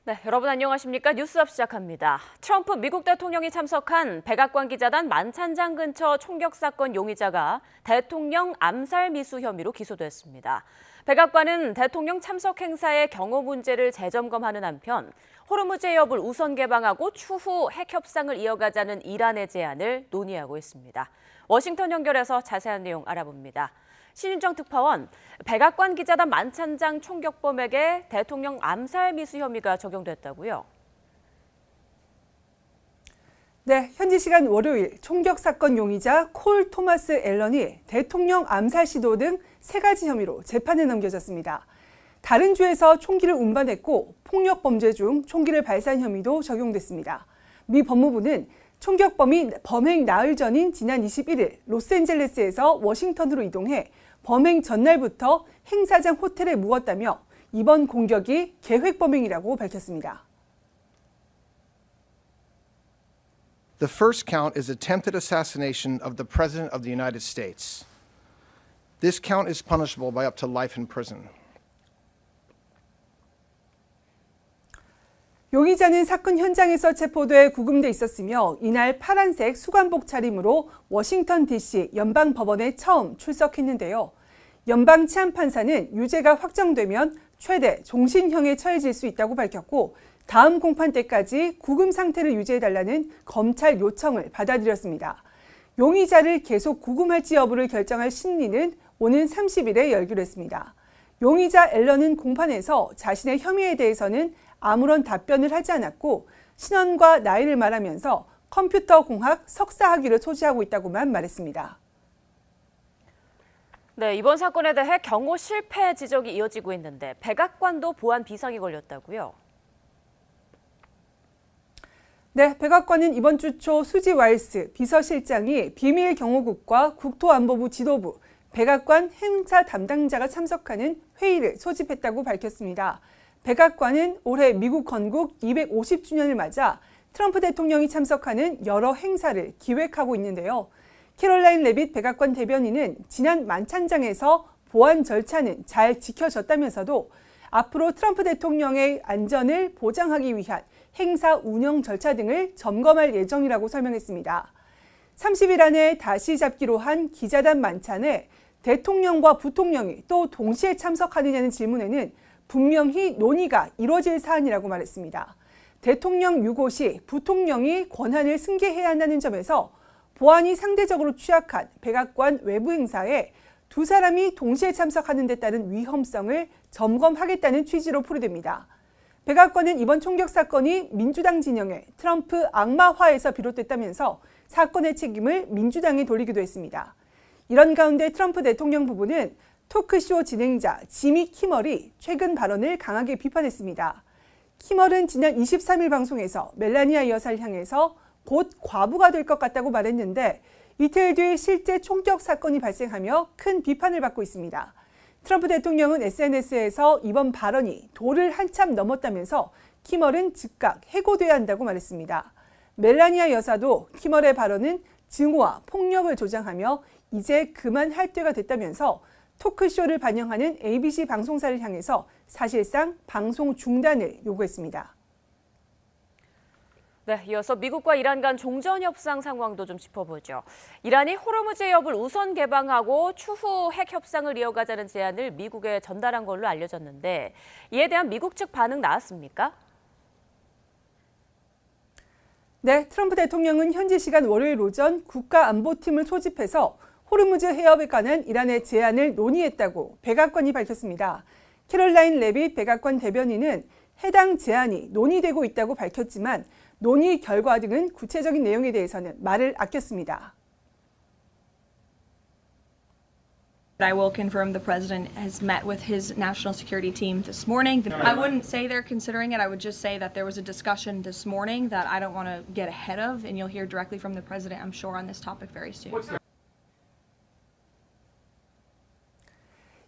네, 여러분 안녕하십니까? 뉴스업 시작합니다. 트럼프 미국 대통령이 참석한 백악관 기자단 만찬장 근처 총격 사건 용의자가 대통령 암살 미수 혐의로 기소됐습니다. 백악관은 대통령 참석 행사의 경호 문제를 재점검하는 한편 호르무즈 해협을 우선 개방하고 추후 핵 협상을 이어가자는 이란의 제안을 논의하고 있습니다. 워싱턴 연결해서 자세한 내용 알아봅니다. 신윤정 특파원, 백악관 기자단 만찬장 총격범에게 대통령 암살 미수 혐의가 적용됐다고요? 네, 현지 시간 월요일 총격 사건 용의자 콜 토마스 앨런이 대통령 암살 시도 등 3가지 혐의로 재판에 넘겨졌습니다. 다른 주에서 총기를 운반했고 폭력 범죄 중 총기를 발사한 혐의도 적용됐습니다. 미 법무부는 총격범이 범행 나흘 전인 지난 21일 로스앤젤레스에서 워싱턴으로 이동해 범행 전날부터 행사장 호텔에 묵었다며 이번 공격이 계획 범행이라고 밝혔습니다. The first count is attempted assassination of the President of the United States. This count is punishable by up to life in prison. 용의자는 사건 현장에서 체포돼 구금돼 있었으며 이날 파란색 수관복 차림으로 워싱턴 DC 연방법원에 처음 출석했는데요. 연방치안판사는 유죄가 확정되면 최대 종신형에 처해질 수 있다고 밝혔고 다음 공판 때까지 구금 상태를 유지해달라는 검찰 요청을 받아들였습니다. 용의자를 계속 구금할지 여부를 결정할 심리는 오는 30일에 열기로 했습니다. 용의자 앨런은 공판에서 자신의 혐의에 대해서는 아무런 답변을 하지 않았고 신원과 나이를 말하면서 컴퓨터 공학 석사 학위를 소지하고 있다고만 말했습니다. 네, 이번 사건에 대해 경호 실패 지적이 이어지고 있는데 백악관도 보안 비상이 걸렸다고요? 네, 백악관은 이번 주 초 수지 와일스 비서실장이 비밀 경호국과 국토안보부 지도부, 백악관 행사 담당자가 참석하는 회의를 소집했다고 밝혔습니다. 백악관은 올해 미국 건국 250주년을 맞아 트럼프 대통령이 참석하는 여러 행사를 기획하고 있는데요. 캐롤라인 레빗 백악관 대변인은 지난 만찬장에서 보안 절차는 잘 지켜졌다면서도 앞으로 트럼프 대통령의 안전을 보장하기 위한 행사 운영 절차 등을 점검할 예정이라고 설명했습니다. 30일 안에 다시 잡기로 한 기자단 만찬에 대통령과 부통령이 또 동시에 참석하느냐는 질문에는 분명히 논의가 이뤄질 사안이라고 말했습니다. 대통령 유고 시 부통령이 권한을 승계해야 한다는 점에서 보안이 상대적으로 취약한 백악관 외부 행사에 두 사람이 동시에 참석하는 데 따른 위험성을 점검하겠다는 취지로 풀이됩니다. 백악관은 이번 총격 사건이 민주당 진영의 트럼프 악마화에서 비롯됐다면서 사건의 책임을 민주당에 돌리기도 했습니다. 이런 가운데 트럼프 대통령 부부는 토크쇼 진행자 지미 키멀이 최근 발언을 강하게 비판했습니다. 키멀은 지난 23일 방송에서 멜라니아 여사를 향해서 곧 과부가 될 것 같다고 말했는데 이틀 뒤 실제 총격 사건이 발생하며 큰 비판을 받고 있습니다. 트럼프 대통령은 SNS에서 이번 발언이 도를 한참 넘었다면서 키멀은 즉각 해고돼야 한다고 말했습니다. 멜라니아 여사도 키멀의 발언은 증오와 폭력을 조장하며 이제 그만할 때가 됐다면서 토크쇼를 반영하는 ABC 방송사를 향해서 사실상 방송 중단을 요구했습니다. 네, 이어서 미국과 이란 간 종전 협상 상황도 좀 짚어보죠. 이란이 호르무즈 해협을 우선 개방하고 추후 핵 협상을 이어가자는 제안을 미국에 전달한 걸로 알려졌는데 이에 대한 미국 측 반응 나왔습니까? 네, 트럼프 대통령은 현지 시간 월요일 오전 국가안보팀을 소집해서 호르무즈 해협에 관한 이란의 제안을 논의했다고 백악관이 밝혔습니다. 캐롤라인 레빗 백악관 대변인은 해당 제안이 논의되고 있다고 밝혔지만 논의 결과 등은 구체적인 내용에 대해서는 말을 아꼈습니다. I will confirm the president has met with his national security team this morning. I wouldn't say they're considering it. I would just say that there was a discussion this morning that I don't want to get ahead of, and you'll hear directly from the president, I'm sure, on this topic very soon.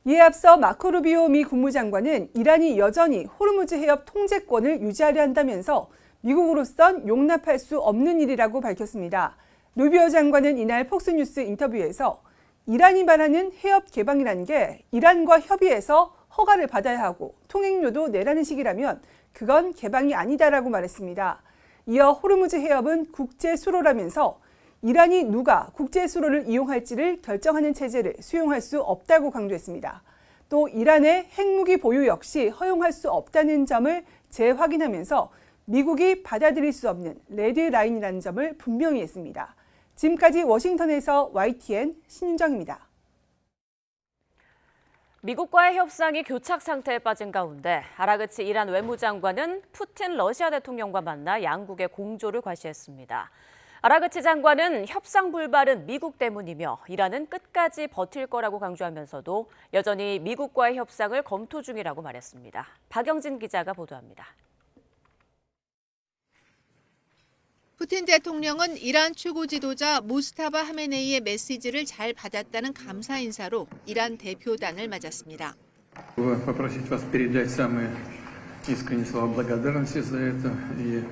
이에 앞서 마코 루비오 미 국무장관은 이란이 여전히 호르무즈 해협 통제권을 유지하려 한다면서 미국으로선 용납할 수 없는 일이라고 밝혔습니다. 루비오 장관은 이날 폭스뉴스 인터뷰에서 이란이 말하는 해협 개방이라는 게 이란과 협의해서 허가를 받아야 하고 통행료도 내라는 식이라면 그건 개방이 아니다라고 말했습니다. 이어 호르무즈 해협은 국제 수로라면서 이란이 누가 국제 수로를 이용할지를 결정하는 체제를 수용할 수 없다고 강조했습니다. 또 이란의 핵무기 보유 역시 허용할 수 없다는 점을 재확인하면서 미국이 받아들일 수 없는 레드라인이라는 점을 분명히 했습니다. 지금까지 워싱턴에서 YTN 신윤정입니다. 미국과의 협상이 교착 상태에 빠진 가운데 아라그치 이란 외무장관은 푸틴 러시아 대통령과 만나 양국의 공조를 과시했습니다. 아라그치 장관은 협상 불발은 미국 때문이며 이란은 끝까지 버틸 거라고 강조하면서도 여전히 미국과의 협상을 검토 중이라고 말했습니다. 박영진 기자가 보도합니다. 푸틴 대통령은 이란 최고 지도자 모스타바 하메네이의 메시지를 잘 받았다는 감사 인사로 이란 대표단을 맞았습니다. Попросить вас передать самые искренние слова благодарности за это и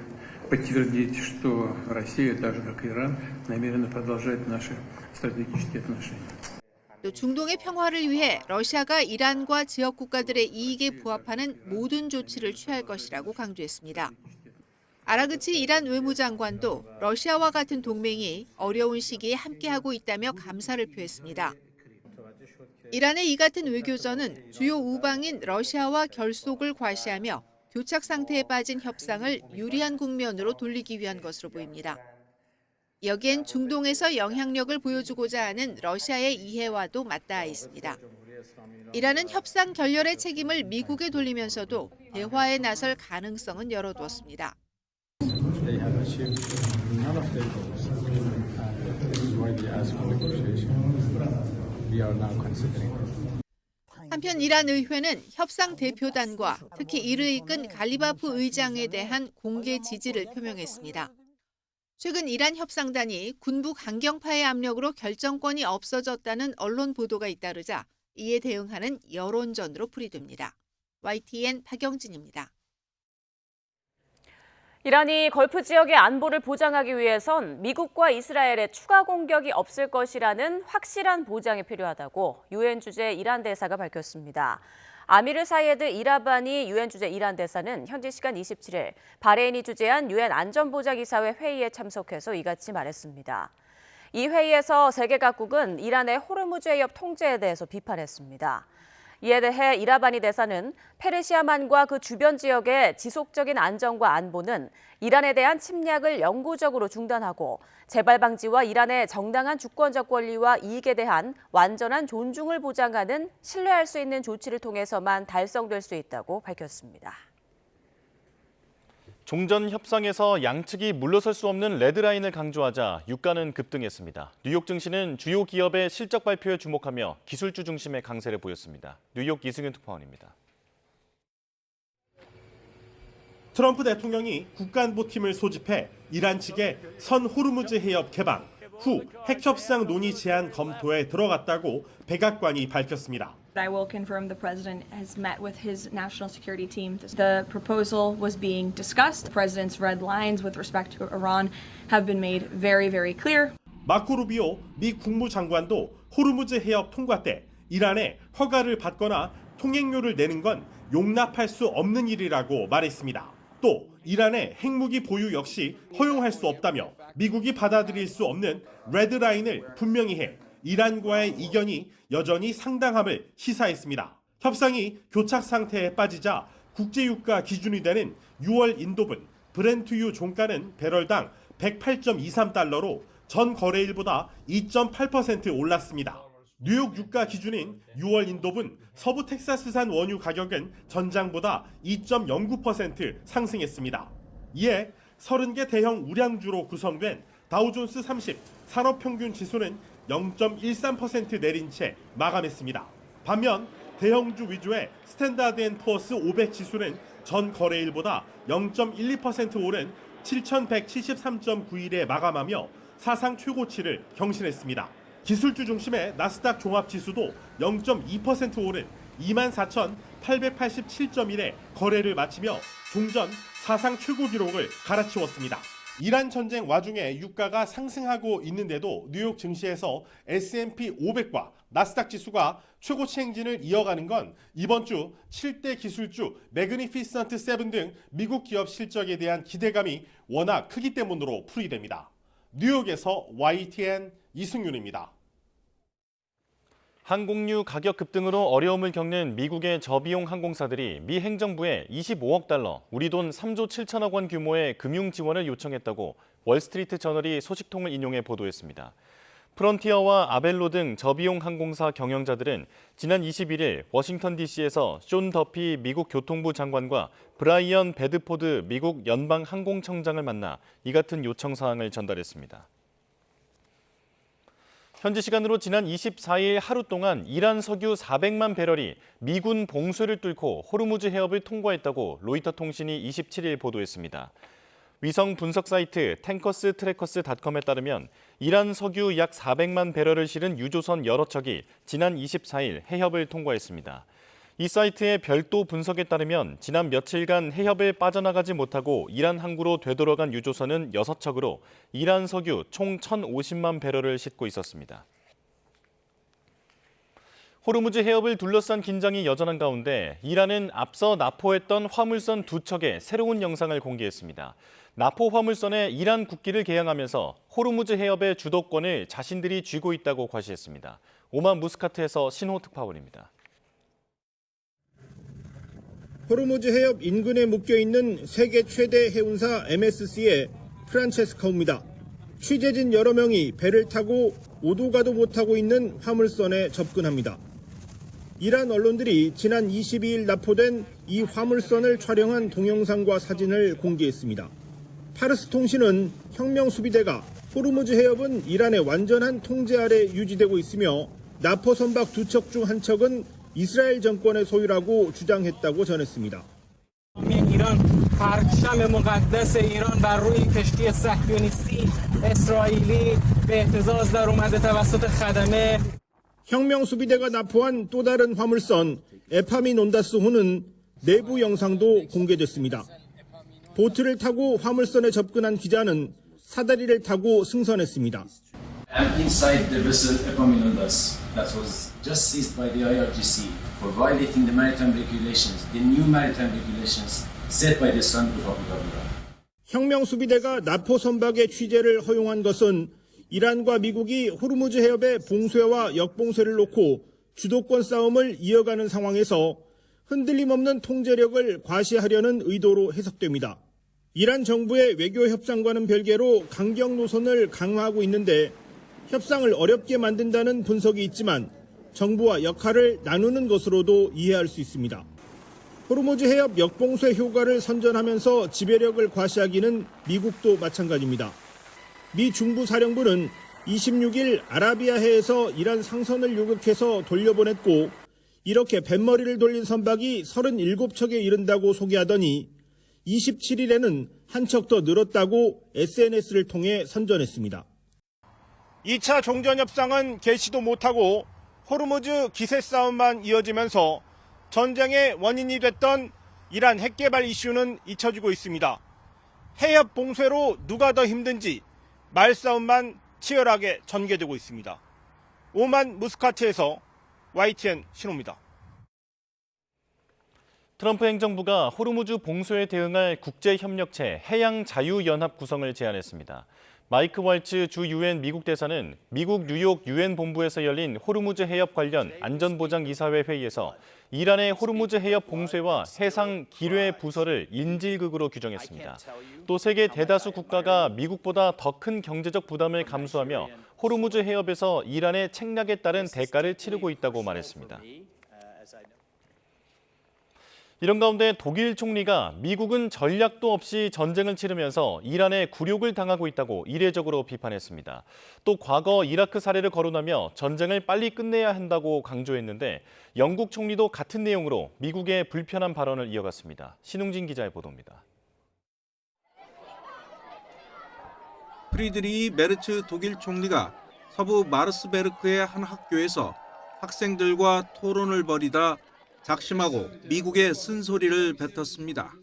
подтвердить, что Россия, так же как и Иран, намерена продолжать наши стратегические отношения. 또 중동의 평화를 위해 러시아가 이란과 지역 국가들의 이익에 부합하는 모든 조치를 취할 것이라고 강조했습니다. 아라그치 이란 외무장관도 러시아와 같은 동맹이 어려운 시기에 함께하고 있다며 감사를 표했습니다. 이란의 이 같은 외교전은 주요 우방인 러시아와 결속을 과시하며 교착 상태에 빠진 협상을 유리한 국면으로 돌리기 위한 것으로 보입니다. 여기엔 중동에서 영향력을 보여주고자 하는 러시아의 이해와도 맞닿아 있습니다. 이란은 협상 결렬의 책임을 미국에 돌리면서도 대화에 나설 가능성은 열어두었습니다. They have achieved none of their goals. This is why they asked for negotiation. We are now considering it. 한편 이란 의회는 협상 대표단과 특히 이를 이끈 갈리바프 의장에 대한 공개 지지를 표명했습니다. 최근 이란 협상단이 군부 강경파의 압력으로 결정권이 없어졌다는 언론 보도가 잇따르자 이에 대응하는 여론전으로 풀이됩니다. YTN 박영진입니다. 이란이 걸프 지역의 안보를 보장하기 위해선 미국과 이스라엘의 추가 공격이 없을 것이라는 확실한 보장이 필요하다고 유엔 주재 이란 대사가 밝혔습니다. 아미르 사이에드 이라바니 유엔 주재 이란 대사는 현지 시간 27일 바레인이 주재한 유엔 안전보장이사회 회의에 참석해서 이같이 말했습니다. 이 회의에서 세계 각국은 이란의 호르무즈 해협 통제에 대해서 비판했습니다. 이에 대해 이라바니 대사는 페르시아만과 그 주변 지역의 지속적인 안정과 안보는 이란에 대한 침략을 영구적으로 중단하고 재발 방지와 이란의 정당한 주권적 권리와 이익에 대한 완전한 존중을 보장하는 신뢰할 수 있는 조치를 통해서만 달성될 수 있다고 밝혔습니다. 종전 협상에서 양측이 물러설 수 없는 레드라인을 강조하자 유가는 급등했습니다. 뉴욕 증시는 주요 기업의 실적 발표에 주목하며 기술주 중심의 강세를 보였습니다. 뉴욕 이승윤 특파원입니다. 트럼프 대통령이 국가안보팀을 소집해 이란 측의 선 호르무즈 해협 개방 후 핵협상 논의 제안 검토에 들어갔다고 백악관이 밝혔습니다. I will confirm the president has met with his national security team. The proposal was being discussed. The president's red lines with respect to Iran have been made very, very clear. 마코 루비오 미 국무장관도 호르무즈 해협 통과 때 이란의 허가를 받거나 통행료를 내는 건 용납할 수 없는 일이라고 말했습니다. 또 이란의 핵무기 보유 역시 허용할 수 없다며 미국이 받아들일 수 없는 레드라인을 분명히 해 이란과의 이견이 여전히 상당함을 시사했습니다. 협상이 교착 상태에 빠지자 국제유가 기준이 되는 6월 인도분 브렌트유 종가는 배럴당 108.23달러로 전 거래일보다 2.8% 올랐습니다. 뉴욕 유가 기준인 6월 인도분 서부 텍사스산 원유 가격은 전장보다 2.09% 상승했습니다. 이에 30개 대형 우량주로 구성된 다우존스 30 산업평균 지수는 0.13% 내린 채 마감했습니다. 반면 대형주 위주의 스탠다드&푸어스 500 지수는 전 거래일보다 0.12% 오른 7,173.91에 마감하며 사상 최고치를 경신했습니다. 기술주 중심의 나스닥 종합지수도 0.2% 오른 24,887.1에 거래를 마치며 종전 사상 최고 기록을 갈아치웠습니다. 이란 전쟁 와중에 유가가 상승하고 있는데도 뉴욕 증시에서 S&P 500과 나스닥 지수가 최고치 행진을 이어가는 건 이번 주 7대 기술주 매그니피선트 7 등 미국 기업 실적에 대한 기대감이 워낙 크기 때문으로 풀이됩니다. 뉴욕에서 YTN 이승윤입니다. 항공유 가격 급등으로 어려움을 겪는 미국의 저비용 항공사들이 미 행정부에 25억 달러, 우리 돈 3조 7천억 원 규모의 금융 지원을 요청했다고 월스트리트 저널이 소식통을 인용해 보도했습니다. 프론티어와 아벨로 등 저비용 항공사 경영자들은 지난 21일 워싱턴 DC에서 존 더피 미국 교통부 장관과 브라이언 베드포드 미국 연방항공청장을 만나 이 같은 요청 사항을 전달했습니다. 현지 시간으로 지난 24일 하루 동안 이란 석유 400만 배럴이 미군 봉쇄를 뚫고 호르무즈 해협을 통과했다고 로이터 통신이 27일 보도했습니다. 위성 분석 사이트 탱커스 트래커스.com에 따르면 이란 석유 약 400만 배럴을 실은 유조선 여러 척이 지난 24일 해협을 통과했습니다. 이 사이트의 별도 분석에 따르면 지난 며칠간 해협을 빠져나가지 못하고 이란 항구로 되돌아간 유조선은 6척으로 이란 석유 총 1,050만 배럴을 싣고 있었습니다. 호르무즈 해협을 둘러싼 긴장이 여전한 가운데 이란은 앞서 납포했던 화물선 2척의 새로운 영상을 공개했습니다. 납포 화물선에 이란 국기를 개양하면서 호르무즈 해협의 주도권을 자신들이 쥐고 있다고 과시했습니다. 오만 무스카트에서 신호 특파원입니다. 호르무즈 해협 인근에 묶여있는 세계 최대 해운사 MSC의 프란체스카우입니다. 취재진 여러 명이 배를 타고 오도 가도 못하고 있는 화물선에 접근합니다. 이란 언론들이 지난 22일 납포된 이 화물선을 촬영한 동영상과 사진을 공개했습니다. 파르스 통신은 혁명 수비대가 호르무즈 해협은 이란의 완전한 통제 아래 유지되고 있으며 납포 선박 2척 중 한 척은 이스라엘 정권의 소유라고 주장했다고 전했습니다. ایران پرچم مقدس ایران بر روی کشتی صهیونیستی اسرائیلی به اهتزاز در اومده توسط خدمه. 혁명 수비대가 납포한 또 다른 화물선 에파미 논다스호는 내부 영상도 공개됐습니다. 보트를 타고 화물선에 접근한 기자는 사다리를 타고 승선했습니다. I'm inside the vessel Epaminondas that was just seized by the IRGC for violating the maritime regulations, the new maritime regulations set by the Istanbul Public. 혁명 수비대가 납포 선박의 취재를 허용한 것은 이란과 미국이 호르무즈 해협의 봉쇄와 역봉쇄를 놓고 주도권 싸움을 이어가는 상황에서 흔들림 없는 통제력을 과시하려는 의도로 해석됩니다. 이란 정부의 외교 협상과는 별개로 강경 노선을 강화하고 있는데 협상을 어렵게 만든다는 분석이 있지만 정부와 역할을 나누는 것으로도 이해할 수 있습니다. 호르무즈 해협 역봉쇄 효과를 선전하면서 지배력을 과시하기는 미국도 마찬가지입니다. 미 중부사령부는 26일 아라비아해에서 이란 상선을 요격해서 돌려보냈고 이렇게 뱃머리를 돌린 선박이 37척에 이른다고 소개하더니 27일에는 한 척 더 늘었다고 SNS를 통해 선전했습니다. 2차 종전협상은 개시도 못하고 호르무즈 기세 싸움만 이어지면서 전쟁의 원인이 됐던 이란 핵개발 이슈는 잊혀지고 있습니다. 해협 봉쇄로 누가 더 힘든지 말싸움만 치열하게 전개되고 있습니다. 오만 무스카트에서 YTN 신호입니다. 트럼프 행정부가 호르무즈 봉쇄에 대응할 국제협력체 해양자유연합 구성을 제안했습니다. 마이크 왈츠 주 유엔 미국 대사는 미국 뉴욕 유엔 본부에서 열린 호르무즈 해협 관련 안전보장이사회 회의에서 이란의 호르무즈 해협 봉쇄와 해상 기뢰 부서를 인질극으로 규정했습니다. 또 세계 대다수 국가가 미국보다 더 큰 경제적 부담을 감수하며 호르무즈 해협에서 이란의 책략에 따른 대가를 치르고 있다고 말했습니다. 이런 가운데 독일 총리가 미국은 전략도 없이 전쟁을 치르면서 이란에 굴욕을 당하고 있다고 이례적으로 비판했습니다. 또 과거 이라크 사례를 거론하며 전쟁을 빨리 끝내야 한다고 강조했는데 영국 총리도 같은 내용으로 미국의 불편한 발언을 이어갔습니다. 신웅진 기자의 보도입니다. 프리드리히 메르츠 독일 총리가 서부 마르스베르크의 한 학교에서 학생들과 토론을 벌이다 작심하고 미국에 쓴소리를 뱉었습니다.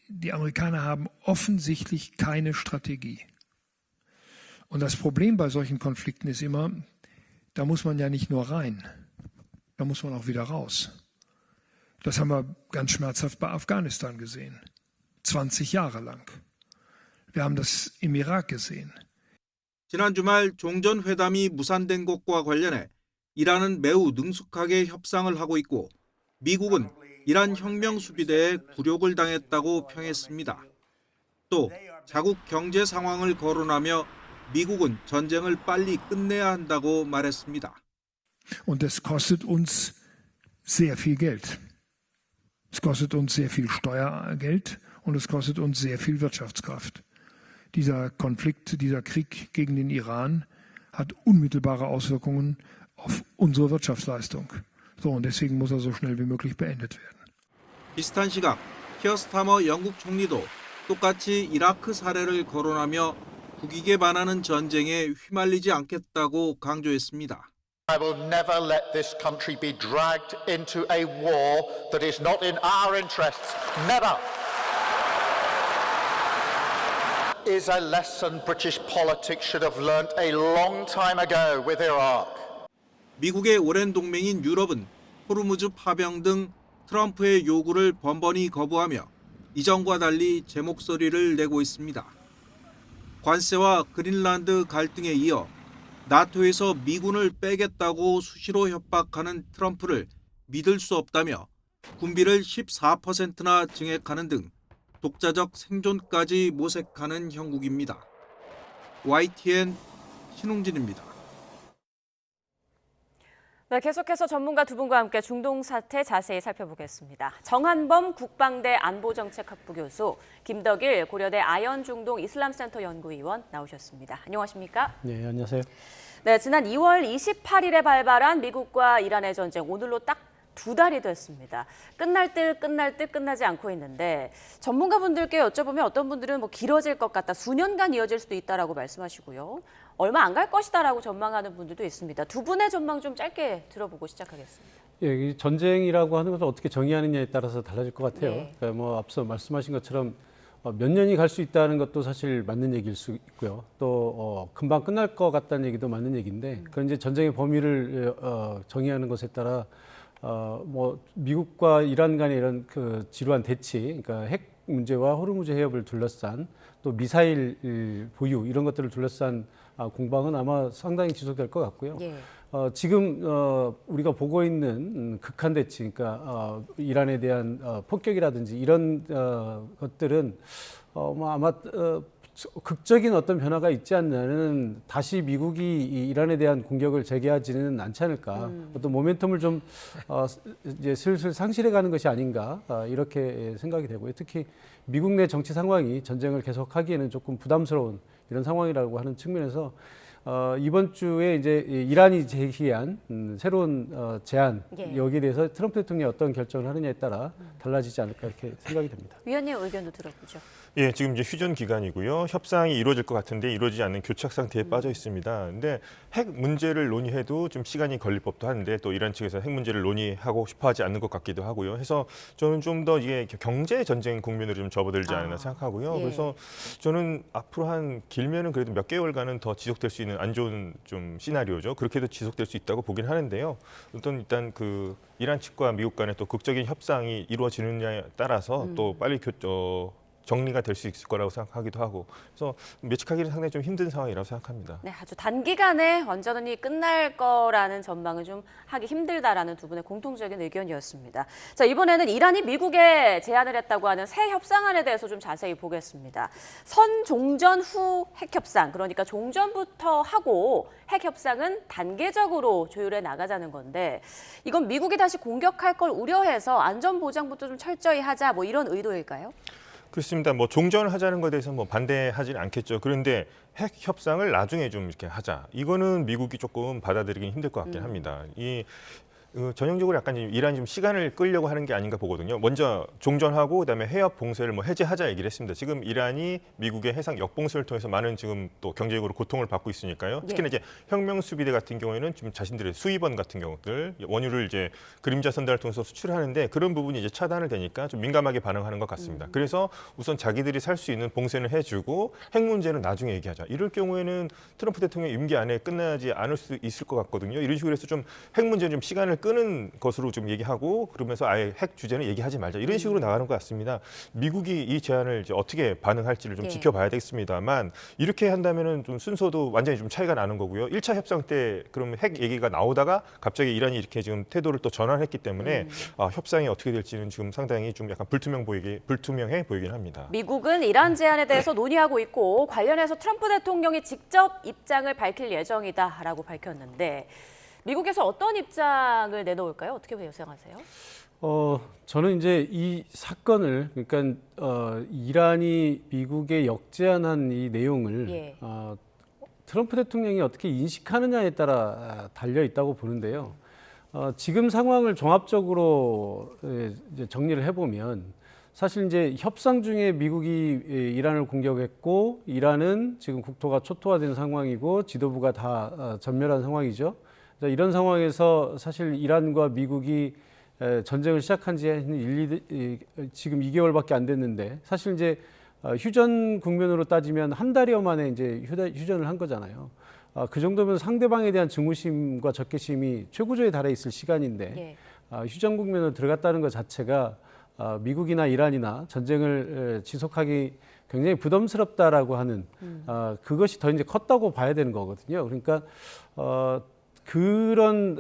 Die Amerikaner haben offensichtlich keine Strategie. Und das Problem bei solchen Konflikten ist immer, da muss man ja nicht nur rein, da muss man auch wieder raus. Das haben wir ganz schmerzhaft bei Afghanistan gesehen. 20 Jahre lang. Wir haben das im Irak gesehen. 지난 주말 종전회담이 무산된 것과 관련해 이란은 매우 능숙하게 협상을 하고 있고 미국은 이란 혁명수비대에 굴욕을 당했다고 평했습니다. 또 자국 경제 상황을 거론하며 미국은 전쟁을 빨리 끝내야 한다고 말했습니다. Und das kostet uns sehr viel Geld. Es kostet uns sehr viel Steuergeld und es kostet uns sehr viel Wirtschaftskraft. Dieser Konflikt, dieser Krieg gegen den Iran hat unmittelbare Auswirkungen auf unsere Wirtschaftsleistung. So, und deswegen muss er so schnell wie möglich beendet werden. 비슷한 시각 키어스타머 영국 총리도 똑같이 이라크 사례를 거론하며 국익에 반하는 전쟁에 휘말리지 않겠다고 강조했습니다. I will never let this country be dragged into a war that is not in our interests. Never. Is a lesson British politics should have learnt a long time ago with Iraq. 미국의 오랜 동맹인 유럽은 호르무즈 파병 등 트럼프의 요구를 번번이 거부하며 이전과 달리 제 목소리를 내고 있습니다. 관세와 그린란드 갈등에 이어 나토에서 미군을 빼겠다고 수시로 협박하는 트럼프를 믿을 수 없다며 군비를 14%나 증액하는 등 독자적 생존까지 모색하는 형국입니다. YTN 신웅진입니다. 네, 계속해서 전문가 두 분과 함께 중동 사태 자세히 살펴보겠습니다. 정한범 국방대 안보정책학부 교수, 김덕일 고려대 아연 중동 이슬람센터 연구위원 나오셨습니다. 안녕하십니까? 네, 안녕하세요. 네, 지난 2월 28일에 발발한 미국과 이란의 전쟁, 오늘로 딱 2달이 됐습니다. 끝날 듯 끝나지 않고 있는데 전문가분들께 여쭤보면 어떤 분들은 뭐 길어질 것 같다, 수년간 이어질 수도 있다라고 말씀하시고요. 얼마 안 갈 것이다라고 전망하는 분들도 있습니다. 두 분의 전망 좀 짧게 들어보고 시작하겠습니다. 예, 이 전쟁이라고 하는 것을 어떻게 정의하느냐에 따라서 달라질 것 같아요. 네. 그러니까 뭐 앞서 말씀하신 것처럼 몇 년이 갈 수 있다는 것도 사실 맞는 얘기일 수 있고요. 또 금방 끝날 것 같다는 얘기도 맞는 얘기인데, 그건 이제 전쟁의 범위를 정의하는 것에 따라 뭐 미국과 이란 간의 이런 그 지루한 대치, 그러니까 핵 문제와 호르무즈 해협을 둘러싼 또 미사일 보유 이런 것들을 둘러싼 공방은 아마 상당히 지속될 것 같고요. 예. 지금 우리가 보고 있는 극한 대치, 그러니까 이란에 대한 폭격이라든지 이런 것들은 뭐 아마 극적인 어떤 변화가 있지 않냐는, 다시 미국이 이란에 대한 공격을 재개하지는 않지 않을까. 어떤 모멘텀을 좀 이제 슬슬 상실해가는 것이 아닌가, 이렇게 생각이 되고요. 특히 미국 내 정치 상황이 전쟁을 계속하기에는 조금 부담스러운 이런 상황이라고 하는 측면에서 이번 주에 이제 이란이 제기한 새로운 제안, 예. 여기에 대해서 트럼프 대통령이 어떤 결정을 하느냐에 따라 달라지지 않을까 이렇게 생각이 됩니다. 위원님 의견도 들어보죠. 예, 지금 이제 휴전 기간이고요. 협상이 이루어질 것 같은데 이루어지지 않는 교착 상태에 빠져 있습니다. 근데 핵 문제를 논의해도 좀 시간이 걸릴 법도 한데, 또 이란 측에서 핵 문제를 논의하고 싶어하지 않는 것 같기도 하고요. 해서 저는 좀 더 이게 경제 전쟁 국면으로 좀 접어들지 않았나 생각하고요. 예. 그래서 저는 앞으로 한 길면은 그래도 몇 개월간은 더 지속될 수 있는 안 좋은 좀 시나리오죠. 그렇게도 지속될 수 있다고 보긴 하는데요. 어떤 일단 그 이란 측과 미국 간의 또 극적인 협상이 이루어지느냐에 따라서 또 빨리 정리가 될 수 있을 거라고 생각하기도 하고, 그래서 예측하기는 상당히 좀 힘든 상황이라고 생각합니다. 네, 아주 단기간에 완전히 끝날 거라는 전망은 좀 하기 힘들다라는 두 분의 공통적인 의견이었습니다. 자, 이번에는 이란이 미국에 제안을 했다고 하는 새 협상안에 대해서 좀 자세히 보겠습니다. 선종전 후 핵협상, 그러니까 종전부터 하고 핵협상은 단계적으로 조율해 나가자는 건데, 이건 미국이 다시 공격할 걸 우려해서 안전보장부터 좀 철저히 하자, 뭐 이런 의도일까요? 그렇습니다. 뭐 종전을 하자는 것에 대해서 뭐 반대하지는 않겠죠. 그런데 핵 협상을 나중에 좀 이렇게 하자. 이거는 미국이 조금 받아들이긴 힘들 것 같긴 합니다. 이 전형적으로 약간 좀 이란이 좀 시간을 끌려고 하는 게 아닌가 보거든요. 먼저 종전하고 그다음에 해협 봉쇄를 뭐 해제하자 얘기를 했습니다. 지금 이란이 미국의 해상 역봉쇄를 통해서 많은 지금 또 경제적으로 고통을 받고 있으니까요. 특히나 이제 혁명 수비대 같은 경우에는 좀 자신들의 수입원 같은 경우들 원유를 이제 그림자 선달을 통해서 수출하는데 그런 부분이 이제 차단을 되니까 좀 민감하게 반응하는 것 같습니다. 그래서 우선 자기들이 살 수 있는 봉쇄는 해주고 핵 문제는 나중에 얘기하자. 이럴 경우에는 트럼프 대통령 임기 안에 끝나지 않을 수 있을 것 같거든요. 이런 식으로 해서 좀 핵 문제는 좀 시간을 끄는 것으로 좀 얘기하고 그러면서 아예 핵 주제는 얘기하지 말자. 이런 식으로 나가는 것 같습니다. 미국이 이 제안을 이제 어떻게 반응할지를 좀 지켜봐야 되겠습니다만 이렇게 한다면은 좀 순서도 완전히 좀 차이가 나는 거고요. 1차 협상 때 그러면 핵 얘기가 나오다가 갑자기 이란이 이렇게 지금 태도를 또 전환했기 때문에 협상이 어떻게 될지는 지금 상당히 좀 약간 불투명해 보이긴 합니다. 미국은 이란 제안에 대해서 논의하고 있고 관련해서 트럼프 대통령이 직접 입장을 밝힐 예정이다라고 밝혔는데 미국에서 어떤 입장을 내놓을까요? 어떻게 예상하세요? 저는 이제 이 사건을 그러니까 이란이 미국에 역제안한 이 내용을 트럼프 대통령이 어떻게 인식하느냐에 따라 달려 있다고 보는데요. 지금 상황을 종합적으로 이제 정리를 해보면 사실 이제 협상 중에 미국이 이란을 공격했고 이란은 지금 국토가 초토화된 상황이고 지도부가 다 전멸한 상황이죠. 이런 상황에서 사실 이란과 미국이 전쟁을 시작한 지 지금 2개월밖에 안 됐는데 사실 이제 휴전 국면으로 따지면 한 달여 만에 이제 휴전을 한 거잖아요. 그 정도면 상대방에 대한 증오심과 적개심이 최고조에 달해 있을 시간인데 휴전 국면으로 들어갔다는 것 자체가 미국이나 이란이나 전쟁을 지속하기 굉장히 부담스럽다라고 하는 그것이 더 이제 컸다고 봐야 되는 거거든요. 그러니까 그런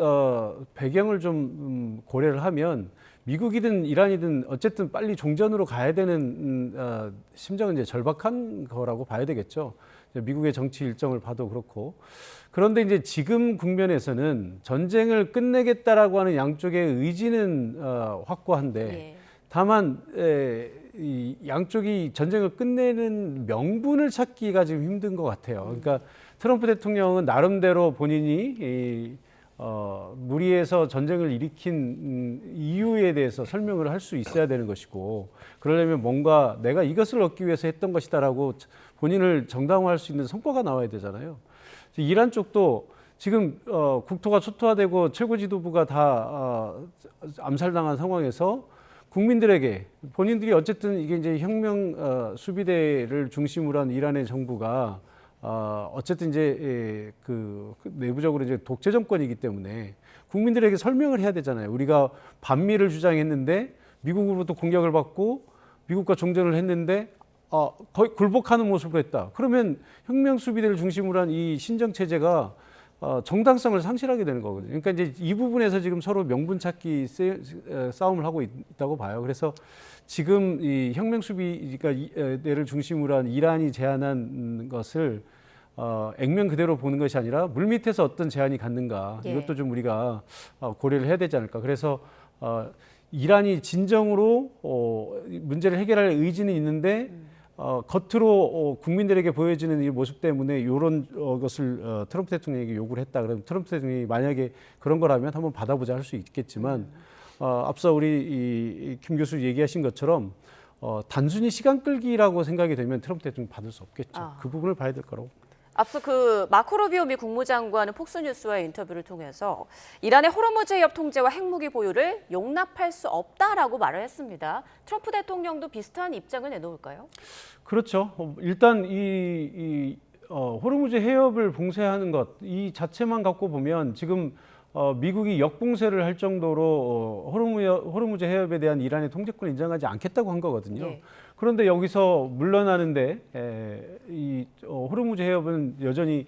배경을 좀 고려를 하면 미국이든 이란이든 어쨌든 빨리 종전으로 가야 되는 심정은 이제 절박한 거라고 봐야 되겠죠. 미국의 정치 일정을 봐도 그렇고. 그런데 이제 지금 국면에서는 전쟁을 끝내겠다라고 하는 양쪽의 의지는 확고한데 다만 이 양쪽이 전쟁을 끝내는 명분을 찾기가 지금 힘든 것 같아요. 그러니까 트럼프 대통령은 나름대로 본인이 무리해서 전쟁을 일으킨 이유에 대해서 설명을 할 수 있어야 되는 것이고 그러려면 뭔가 내가 이것을 얻기 위해서 했던 것이다라고 본인을 정당화할 수 있는 성과가 나와야 되잖아요. 이란 쪽도 지금 국토가 초토화되고 최고 지도부가 다 암살당한 상황에서 국민들에게 본인들이 어쨌든 이게 이제 혁명 수비대를 중심으로 한 이란의 정부가 어쨌든 이제 그 내부적으로 이제 독재 정권이기 때문에 국민들에게 설명을 해야 되잖아요. 우리가 반미를 주장했는데 미국으로부터 공격을 받고 미국과 종전을 했는데 거의 굴복하는 모습으로 했다. 그러면 혁명 수비대를 중심으로 한 이 신정 체제가 정당성을 상실하게 되는 거거든요. 그러니까 이제 이 부분에서 지금 서로 명분 찾기 싸움을 하고 있다고 봐요. 그래서 지금 이 혁명 수비대를 중심으로 한 이란이 제안한 것을 액면 그대로 보는 것이 아니라 물밑에서 어떤 제안이 갔는가 이것도 좀 우리가 고려를 해야 되지 않을까. 그래서 이란이 진정으로 문제를 해결할 의지는 있는데 겉으로 국민들에게 보여지는 이 모습 때문에 이런 것을 트럼프 대통령에게 요구를 했다. 그러면 트럼프 대통령이 만약에 그런 거라면 한번 받아보자 할 수 있겠지만 앞서 우리 김 교수 얘기하신 것처럼 단순히 시간 끌기라고 생각이 되면 트럼프 대통령이 받을 수 없겠죠. 그 부분을 봐야 될 거라고. 앞서 그 마코 루비오 미 국무장관은 폭스뉴스와의 인터뷰를 통해서 이란의 호르무즈 해협 통제와 핵무기 보유를 용납할 수 없다라고 말을 했습니다. 트럼프 대통령도 비슷한 입장을 내놓을까요? 그렇죠. 일단 이 호르무즈 해협을 봉쇄하는 것 이 자체만 갖고 보면 지금 미국이 역봉쇄를 할 정도로 호르무즈 해협에 대한 이란의 통제권을 인정하지 않겠다고 한 거거든요. 그런데 여기서 물러나는데 이 호르무즈 해협은 여전히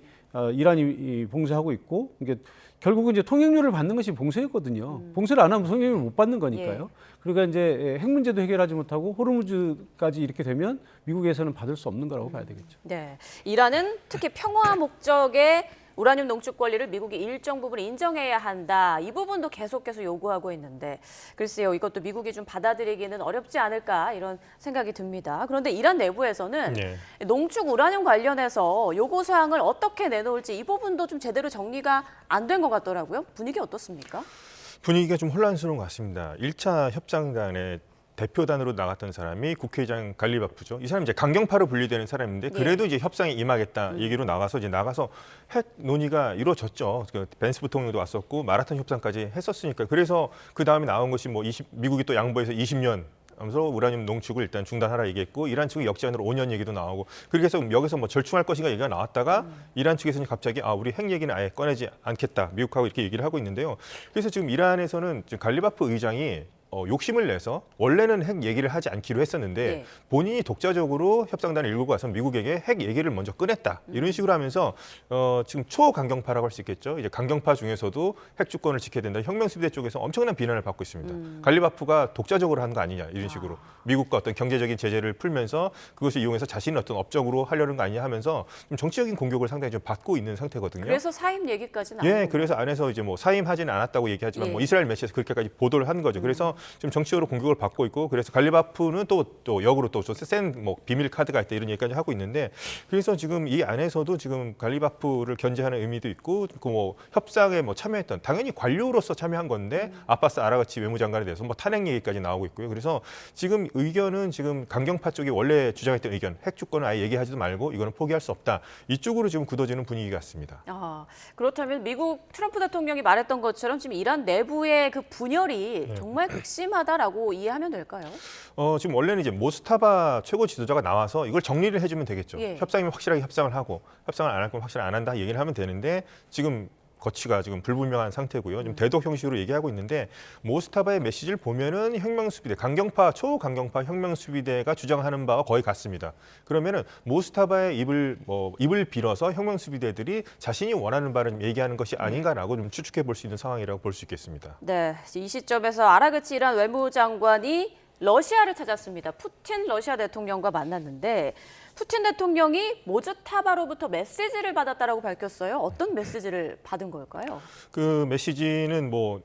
이란이 봉쇄하고 있고 이게 결국은 이제 통행료를 받는 것이 봉쇄였거든요. 봉쇄를 안 하면 통행료를 못 받는 거니까요. 그러니까 이제 핵 문제도 해결하지 못하고 호르무즈까지 이렇게 되면 미국에서는 받을 수 없는 거라고 봐야 되겠죠. 네, 이란은 특히 평화 목적의 우라늄 농축 권리를 미국이 일정 부분 인정해야 한다. 이 부분도 계속해서 요구하고 있는데 글쎄요, 이것도 미국이 좀 받아들이기는 어렵지 않을까 이런 생각이 듭니다. 그런데 이란 내부에서는 농축 우라늄 관련해서 요구 사항을 어떻게 내놓을지 이 부분도 좀 제대로 정리가 안 된 것 같더라고요. 분위기 어떻습니까? 분위기가 좀 혼란스러운 것 같습니다. 1차 협상단에 대표단으로 나갔던 사람이 국회의장 갈리바프죠. 이 사람이 이제 강경파로 분류되는 사람인데 그래도 이제 협상에 임하겠다 얘기로 나가서 핵 논의가 이루어졌죠. 그 벤스 부통령도 왔었고 마라톤 협상까지 했었으니까. 그래서 그 다음에 나온 것이 뭐 미국이 또 양보해서 20년 하면서 우라늄 농축을 일단 중단하라 얘기했고 이란 측이 역제한으로 5년 얘기도 나오고 그렇게 해서 여기서 뭐 절충할 것인가 얘기가 나왔다가 이란 측에서는 갑자기 우리 핵 얘기는 아예 꺼내지 않겠다. 미국하고 이렇게 얘기를 하고 있는데요. 그래서 지금 이란에서는 지금 갈리바프 의장이 욕심을 내서 원래는 핵 얘기를 하지 않기로 했었는데 본인이 독자적으로 협상단을 일구고 가서 미국에게 핵 얘기를 먼저 꺼냈다. 이런 식으로 하면서 지금 초강경파라고 할 수 있겠죠. 이제 강경파 중에서도 핵 주권을 지켜야 된다. 혁명수비대 쪽에서 엄청난 비난을 받고 있습니다. 갈리바프가 독자적으로 한 거 아니냐 이런 식으로 미국과 어떤 경제적인 제재를 풀면서 그것을 이용해서 자신이 어떤 업적으로 하려는 거 아니냐 하면서 좀 정치적인 공격을 상당히 좀 받고 있는 상태거든요. 그래서 사임 얘기까지 나오고. 예, 그래서 안에서 이제 뭐 사임하지는 않았다고 얘기하지만 뭐 이스라엘 매체에서 그렇게까지 보도를 한 거죠. 그래서 지금 정치적으로 공격을 받고 있고 그래서 갈리바프는 또 역으로 또 센 뭐 비밀 카드가 있다 이런 얘기까지 하고 있는데 그래서 지금 이 안에서도 지금 갈리바프를 견제하는 의미도 있고 그 뭐 협상에 뭐 참여했던 당연히 관료로서 참여한 건데 아바스 아라가치 외무장관에 대해서 뭐 탄핵 얘기까지 나오고 있고요. 그래서 지금 의견은 지금 강경파 쪽이 원래 주장했던 의견 핵 주권을 아예 얘기하지도 말고 이거는 포기할 수 없다. 이쪽으로 지금 굳어지는 분위기 같습니다. 그렇다면 미국 트럼프 대통령이 말했던 것처럼 지금 이란 내부의 그 분열이 정말 극심하다라고 이해하면 될까요? 지금 원래는 이제 모스타바 최고 지도자가 나와서 이걸 정리를 해주면 되겠죠. 협상이면 확실하게 협상을 하고 협상을 안 할 거면 확실히 안 한다 얘기를 하면 되는데 지금 거취가 지금 불분명한 상태고요. 지금 대독 형식으로 얘기하고 있는데 모스타바의 메시지를 보면은 혁명수비대, 초강경파 혁명수비대가 주장하는 바와 거의 같습니다. 그러면은 모스타바의 입을 빌어서 혁명수비대들이 자신이 원하는 바를 얘기하는 것이 아닌가라고 좀 추측해 볼 수 있는 상황이라고 볼 수 있겠습니다. 네, 이 시점에서 아라그치 이란 외무장관이 러시아를 찾았습니다. 푸틴 러시아 대통령과 만났는데 푸틴 대통령이 모즈타바로부터 메시지를 받았다라고 밝혔어요. 어떤 메시지를 받은 걸까요? 그 메시지는 뭐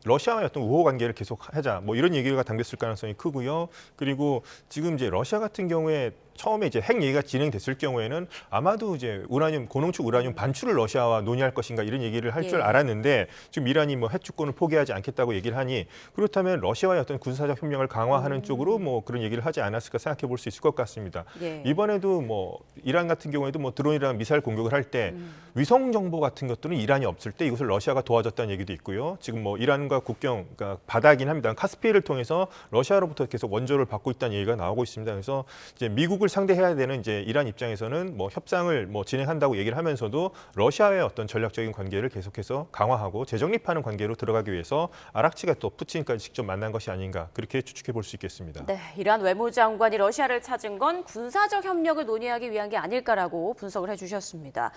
러시아와의 어떤 우호 관계를 계속하자 뭐 이런 얘기가 담겼을 가능성이 크고요. 그리고 지금 이제 러시아 같은 경우에 처음에 이제 핵 얘기가 진행됐을 경우에는 아마도 이제 고농축 우라늄 반출을 러시아와 논의할 것인가 이런 얘기를 할 줄 알았는데 지금 이란이 뭐 핵 주권을 포기하지 않겠다고 얘기를 하니 그렇다면 러시아와의 어떤 군사적 협력을 강화하는 쪽으로 뭐 그런 얘기를 하지 않았을까 생각해 볼 수 있을 것 같습니다. 이번에도 뭐 이란 같은 경우에도 뭐 드론이랑 미사일 공격을 할 때 위성 정보 같은 것들은 이란이 없을 때 이것을 러시아가 도와줬다는 얘기도 있고요. 지금 뭐 이란과 국경 그러니까 바다이긴 합니다. 카스피해를 통해서 러시아로부터 계속 원조를 받고 있다는 얘기가 나오고 있습니다. 그래서 이제 미국을 상대해야 되는 이제 이란 입장에서는 뭐 협상을 뭐 진행한다고 얘기를 하면서도 러시아의 어떤 전략적인 관계를 계속해서 강화하고 재정립하는 관계로 들어가기 위해서 아락치가 또 푸틴까지 직접 만난 것이 아닌가 그렇게 추측해 볼 수 있겠습니다. 네, 이란 외무장관이 러시아를 찾은 건 군사적 협력을 논의하기 위한 게 아닐까라고 분석을 해주셨습니다.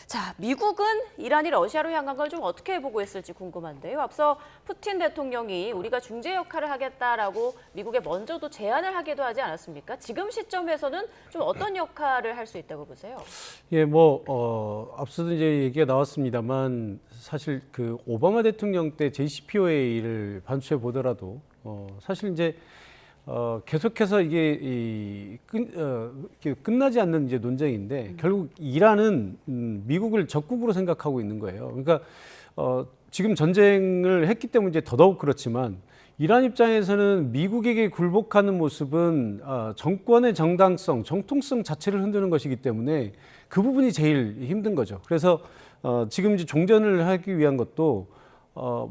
자, 미국은 이란이 러시아로 향한 걸 좀 어떻게 보고 있을지 궁금한데요. 앞서 푸틴 대통령이 우리가 중재 역할을 하겠다라고 미국에 먼저도 제안을 하기도 하지 않았습니까? 지금 시점에서는 좀 어떤 역할을 할 수 있다고 보세요? 예, 앞서도 이제 얘기가 나왔습니다만 사실 그 오바마 대통령 때 JCPOA를 반추해 보더라도 사실 이제 계속해서 이게 끝나지 않는 이제 논쟁인데 결국 이란은 미국을 적국으로 생각하고 있는 거예요. 그러니까 지금 전쟁을 했기 때문에 이제 더더욱 그렇지만 이란 입장에서는 미국에게 굴복하는 모습은 정권의 정당성, 정통성 자체를 흔드는 것이기 때문에 그 부분이 제일 힘든 거죠. 그래서 지금 이제 종전을 하기 위한 것도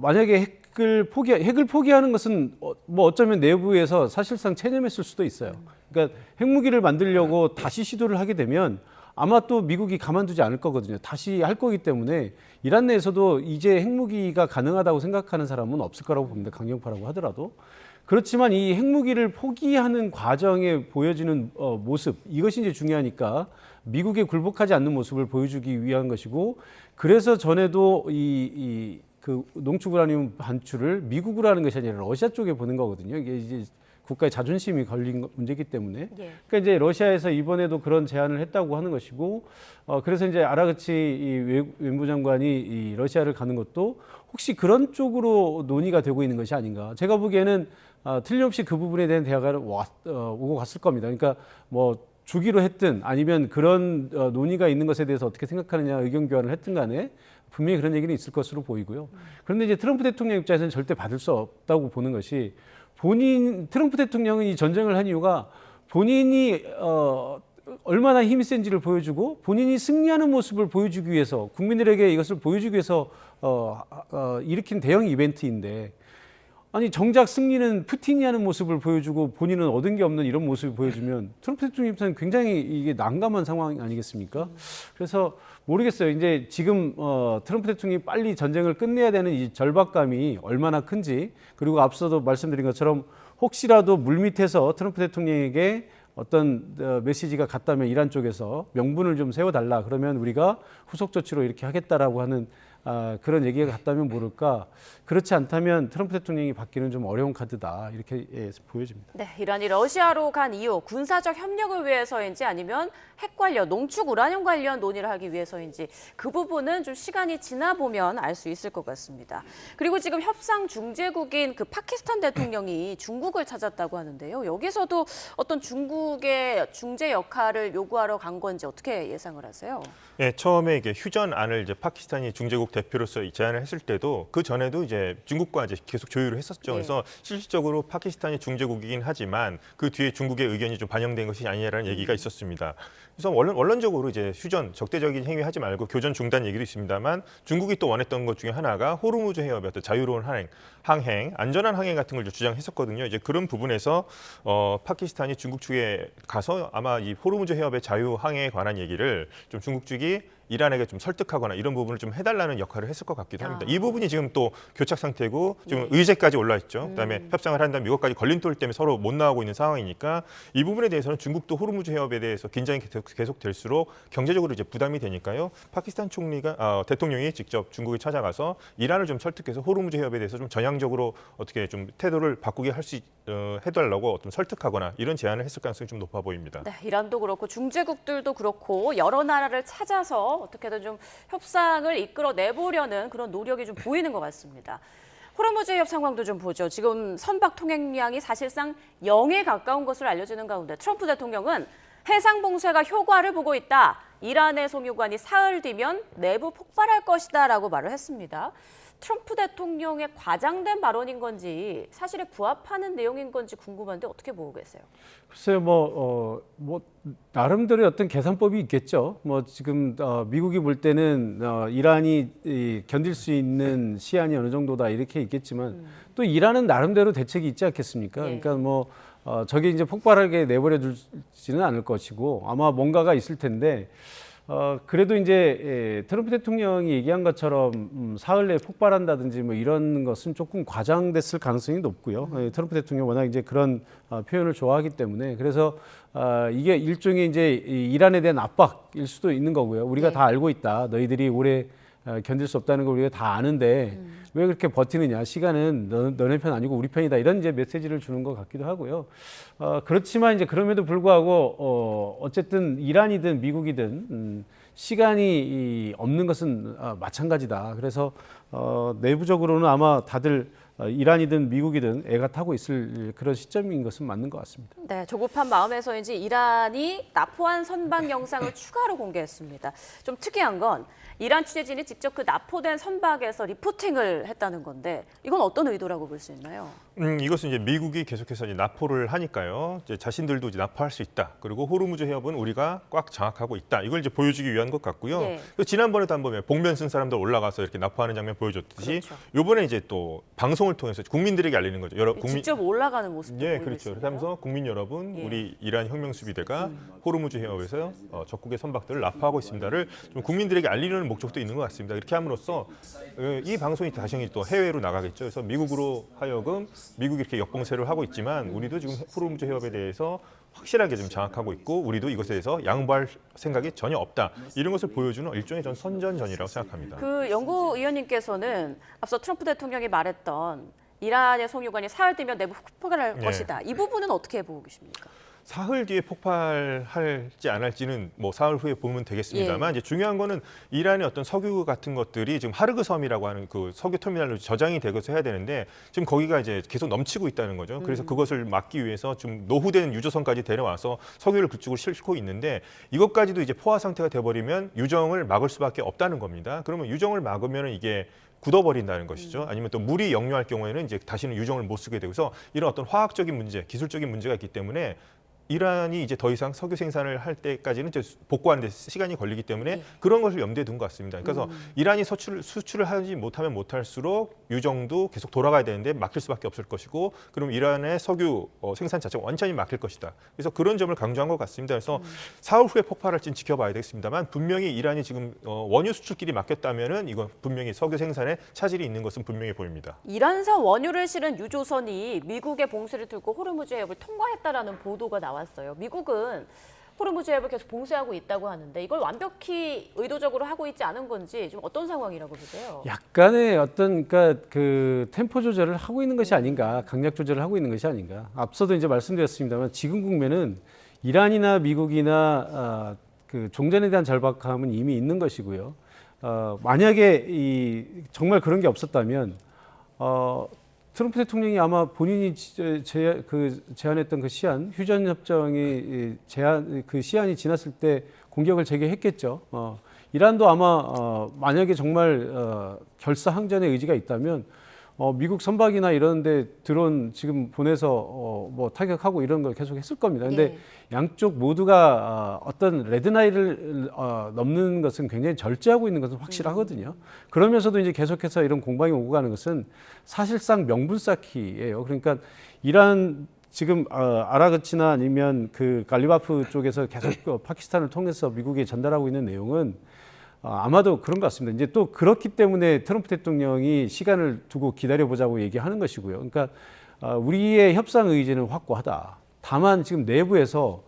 만약에 핵을 포기하는 것은 뭐 어쩌면 내부에서 사실상 체념했을 수도 있어요. 그러니까 핵무기를 만들려고 다시 시도를 하게 되면 아마 또 미국이 가만두지 않을 거거든요. 다시 할 거기 때문에 이란 내에서도 이제 핵무기가 가능하다고 생각하는 사람은 없을 거라고 봅니다. 강경파라고 하더라도. 그렇지만 이 핵무기를 포기하는 과정에 보여지는 모습, 이것이 이제 중요하니까 미국에 굴복하지 않는 모습을 보여주기 위한 것이고, 그래서 전에도 그 농축 우라늄 반출을 미국으로 하는 것이 아니라 러시아 쪽에 보는 거거든요. 이게 이제 국가의 자존심이 걸린 문제이기 때문에. 그러니까 이제 러시아에서 이번에도 그런 제안을 했다고 하는 것이고, 그래서 이제 아라그치 이 외무장관이 이 러시아를 가는 것도 혹시 그런 쪽으로 논의가 되고 있는 것이 아닌가. 제가 보기에는 틀림없이 그 부분에 대한 대화가 오고 갔을 겁니다. 그러니까 뭐 주기로 했든 아니면 그런 논의가 있는 것에 대해서 어떻게 생각하느냐 의견 교환을 했든 간에 분명히 그런 얘기는 있을 것으로 보이고요. 그런데 이제 트럼프 대통령 입장에서는 절대 받을 수 없다고 보는 것이 트럼프 대통령은 이 전쟁을 한 이유가 본인이 얼마나 힘이 센지를 보여주고 본인이 승리하는 모습을 보여주기 위해서 국민들에게 이것을 보여주기 위해서 일으킨 대형 이벤트인데 아니 정작 승리는 푸틴이 하는 모습을 보여주고 본인은 얻은 게 없는 이런 모습을 보여주면 트럼프 대통령 입장은 굉장히 이게 난감한 상황 아니겠습니까? 그래서 모르겠어요. 이제 지금 트럼프 대통령이 빨리 전쟁을 끝내야 되는 이 절박감이 얼마나 큰지 그리고 앞서도 말씀드린 것처럼 혹시라도 물밑에서 트럼프 대통령에게 어떤 메시지가 갔다면 이란 쪽에서 명분을 좀 세워달라 그러면 우리가 후속 조치로 이렇게 하겠다라고 하는 그런 얘기가 갔다면 모를까. 그렇지 않다면 트럼프 대통령이 받기는 좀 어려운 카드다 이렇게 보여집니다. 네, 이란이 러시아로 간 이유 군사적 협력을 위해서인지 아니면 핵 관련, 농축 우라늄 관련 논의를 하기 위해서인지 그 부분은 좀 시간이 지나 보면 알 수 있을 것 같습니다. 그리고 지금 협상 중재국인 그 파키스탄 대통령이 중국을 찾았다고 하는데요. 여기서도 어떤 중국의 중재 역할을 요구하러 간 건지 어떻게 예상을 하세요? 네, 처음에 이게 휴전안을 이제 파키스탄이 중재국 대표로서 제안을 했을 때도 그 전에도 이제 중국과 이제 계속 조율을 했었죠. 그래서 실질적으로 파키스탄이 중재국이긴 하지만 그 뒤에 중국의 의견이 좀 반영된 것이 아니냐라는 얘기가 있었습니다. 그래서 원론적으로 이제 휴전, 적대적인 행위 하지 말고 교전 중단 얘기도 있습니다만 중국이 또 원했던 것 중에 하나가 호르무즈 해협의 어떤 자유로운 항행, 안전한 항행 같은 걸 주장했었거든요. 이제 그런 부분에서 파키스탄이 중국 측에 가서 아마 이 호르무즈 해협의 자유 항해에 관한 얘기를 좀 중국 측이 이란에게 좀 설득하거나 이런 부분을 좀 해달라는 역할을 했을 것 같기도 합니다. 이 부분이 지금 또 교착 상태고 지금 의제까지 올라 있죠. 그다음에 협상을 한다면 미국까지 걸림돌 때문에 서로 못 나가고 있는 상황이니까 이 부분에 대해서는 중국도 호르무즈 해협에 대해서 긴장이 계속 될수록 경제적으로 이제 부담이 되니까요. 파키스탄 대통령이 직접 중국에 찾아가서 이란을 좀 설득해서 호르무즈 해협에 대해서 좀 전향적으로 어떻게 좀 태도를 바꾸게 할 수 해달라고 좀 설득하거나 이런 제안을 했을 가능성이 좀 높아 보입니다. 네, 이란도 그렇고 중재국들도 그렇고 여러 나라를 찾아서 어떻게든 좀 협상을 이끌어내보려는 그런 노력이 좀 보이는 것 같습니다. 호르무즈 해협 상황도 좀 보죠. 지금 선박 통행량이 사실상 0에 가까운 것으로 알려지는 가운데 트럼프 대통령은 해상 봉쇄가 효과를 보고 있다. 이란의 송유관이 사흘 뒤면 내부 폭발할 것이다라고 말을 했습니다. 트럼프 대통령의 과장된 발언인 건지 사실에 부합하는 내용인 건지 궁금한데 어떻게 보고 계세요? 글쎄요, 나름대로의 어떤 계산법이 있겠죠. 지금 미국이 볼 때는 이란이 견딜 수 있는 시한이 어느 정도다 이렇게 있겠지만 또 이란은 나름대로 대책이 있지 않겠습니까? 예. 그러니까 저게 이제 폭발하게 내버려 두지는 않을 것이고 아마 뭔가가 있을 텐데. 그래도 이제 트럼프 대통령이 얘기한 것처럼 사흘 내에 폭발한다든지 이런 것은 조금 과장됐을 가능성이 높고요. 트럼프 대통령 워낙 이제 그런 표현을 좋아하기 때문에 그래서 이게 일종의 이제 이란에 대한 압박일 수도 있는 거고요. 우리가 다 알고 있다. 너희들이 오래 견딜 수 없다는 걸 우리가 다 아는데 왜 그렇게 버티느냐. 시간은 너네 편 아니고 우리 편이다. 이런 이제 메시지를 주는 것 같기도 하고요. 그렇지만 이제 그럼에도 불구하고 어쨌든 이란이든 미국이든 시간이 없는 것은 마찬가지다. 그래서 내부적으로는 아마 다들 이란이든 미국이든 애가 타고 있을 그런 시점인 것은 맞는 것 같습니다. 네, 조급한 마음에서인지 이란이 납포한 선박 영상을 추가로 공개했습니다. 좀 특이한 건 이란 취재진이 직접 그 납포된 선박에서 리포팅을 했다는 건데 이건 어떤 의도라고 볼 수 있나요? 이것은 이제 미국이 계속해서 이제 납포를 하니까요. 이제 자신들도 이제 납포할 수 있다. 그리고 호르무즈 해협은 우리가 꽉 장악하고 있다. 이걸 이제 보여주기 위한 것 같고요. 예. 지난번에도 한번 복면 쓴 사람들 올라가서 이렇게 납포하는 장면 보여줬듯이 이번에 이제 또 방송을 통해서 국민들에게 알리는 거죠. 직접 올라가는 모습도 예, 보이고 그렇죠. 있습니다. 그러면서 국민 여러분, 예. 우리 이란 혁명 수비대가 호르무즈 해협에서 적국의 선박들을 납포하고 있습니다를 좀 국민들에게 알리는 목적도 있는 것 같습니다. 이렇게 함으로써 이 방송이 다시 또 해외로 나가겠죠. 그래서 미국으로 하여금 미국이 이렇게 역봉쇄를 하고 있지만 우리도 지금 호르무즈 해협에 대해서 확실하게 좀 장악하고 있고 우리도 이것에 대해서 양보할 생각이 전혀 없다. 이런 것을 보여주는 일종의 전 선전전이라고 생각합니다. 그 연구위원님께서는 앞서 트럼프 대통령이 말했던 이란의 송유관이 사흘 뒤면 내부 폭발할 것이다. 이 부분은 어떻게 보고 계십니까? 사흘 뒤에 폭발할지 안 할지는 뭐 사흘 후에 보면 되겠습니다만 이제 중요한 거는 이란의 어떤 석유 같은 것들이 지금 하르그 섬이라고 하는 그 석유 터미널로 저장이 되고서 해야 되는데 지금 거기가 이제 계속 넘치고 있다는 거죠. 그래서 그것을 막기 위해서 좀 노후된 유조선까지 데려와서 석유를 그쪽으로 싣고 있는데 이것까지도 이제 포화 상태가 돼버리면 유정을 막을 수밖에 없다는 겁니다. 그러면 유정을 막으면 이게 굳어버린다는 것이죠. 아니면 또 물이 역류할 경우에는 이제 다시는 유정을 못 쓰게 되고서 이런 어떤 화학적인 문제, 기술적인 문제가 있기 때문에 이란이 이제 더 이상 석유 생산을 할 때까지는 이제 복구하는 데 시간이 걸리기 때문에 그런 것을 염두에 둔 것 같습니다. 그래서 이란이 수출을 하지 못하면 못할수록 유정도 계속 돌아가야 되는데 막힐 수밖에 없을 것이고 그럼 이란의 석유 생산 자체가 완전히 막힐 것이다. 그래서 그런 점을 강조한 것 같습니다. 그래서 사흘 후에 폭발할지는 지켜봐야 되겠습니다만 분명히 이란이 지금 원유 수출길이 막혔다면은 이건 분명히 석유 생산에 차질이 있는 것은 분명히 보입니다. 이란산 원유를 실은 유조선이 미국의 봉쇄를 뚫고 호르무즈 해협을 통과했다라는 보도가 나왔습니다. 미국은 호르무즈 해협을 계속 봉쇄하고 있다고 하는데 이걸 완벽히 의도적으로 하고 있지 않은 건지 좀 어떤 상황이라고 보세요? 약간의 어떤 그러니까 그 템포 조절을 하고 있는 것이 아닌가, 강약 조절을 하고 있는 것이 아닌가. 앞서도 이제 말씀드렸습니다만 지금 국면은 이란이나 미국이나 그 종전에 대한 절박함은 이미 있는 것이고요. 만약에 정말 그런 게 없었다면. 트럼프 대통령이 아마 본인이 제안했던 그 시한, 휴전 협정이 그 시한이 지났을 때 공격을 재개했겠죠. 이란도 아마 만약에 정말 결사항전의 의지가 있다면 미국 선박이나 이런 데 드론 지금 보내서 뭐 타격하고 이런 걸 계속 했을 겁니다. 근데 양쪽 모두가 어떤 레드라인을 넘는 것은 굉장히 절제하고 있는 것은 확실하거든요. 그러면서도 이제 계속해서 이런 공방이 오고 가는 것은 사실상 명분 쌓기예요. 그러니까 이란 지금 아라그치나 아니면 그 갈리바프 쪽에서 계속 파키스탄을 통해서 미국에 전달하고 있는 내용은 아마도 그런 것 같습니다. 이제 또 그렇기 때문에 트럼프 대통령이 시간을 두고 기다려보자고 얘기하는 것이고요. 그러니까 우리의 협상 의지는 확고하다. 다만 지금 내부에서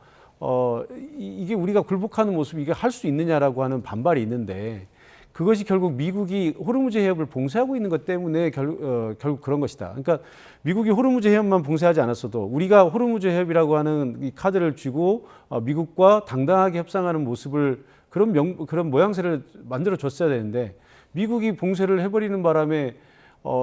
이게 우리가 굴복하는 모습이 이게 할 수 있느냐라고 하는 반발이 있는데 그것이 결국 미국이 호르무즈 해협을 봉쇄하고 있는 것 때문에 결국 그런 것이다. 그러니까 미국이 호르무즈 해협만 봉쇄하지 않았어도 우리가 호르무즈 해협이라고 하는 이 카드를 쥐고 미국과 당당하게 협상하는 모습을 그런 모양새를 만들어 줬어야 되는데 미국이 봉쇄를 해버리는 바람에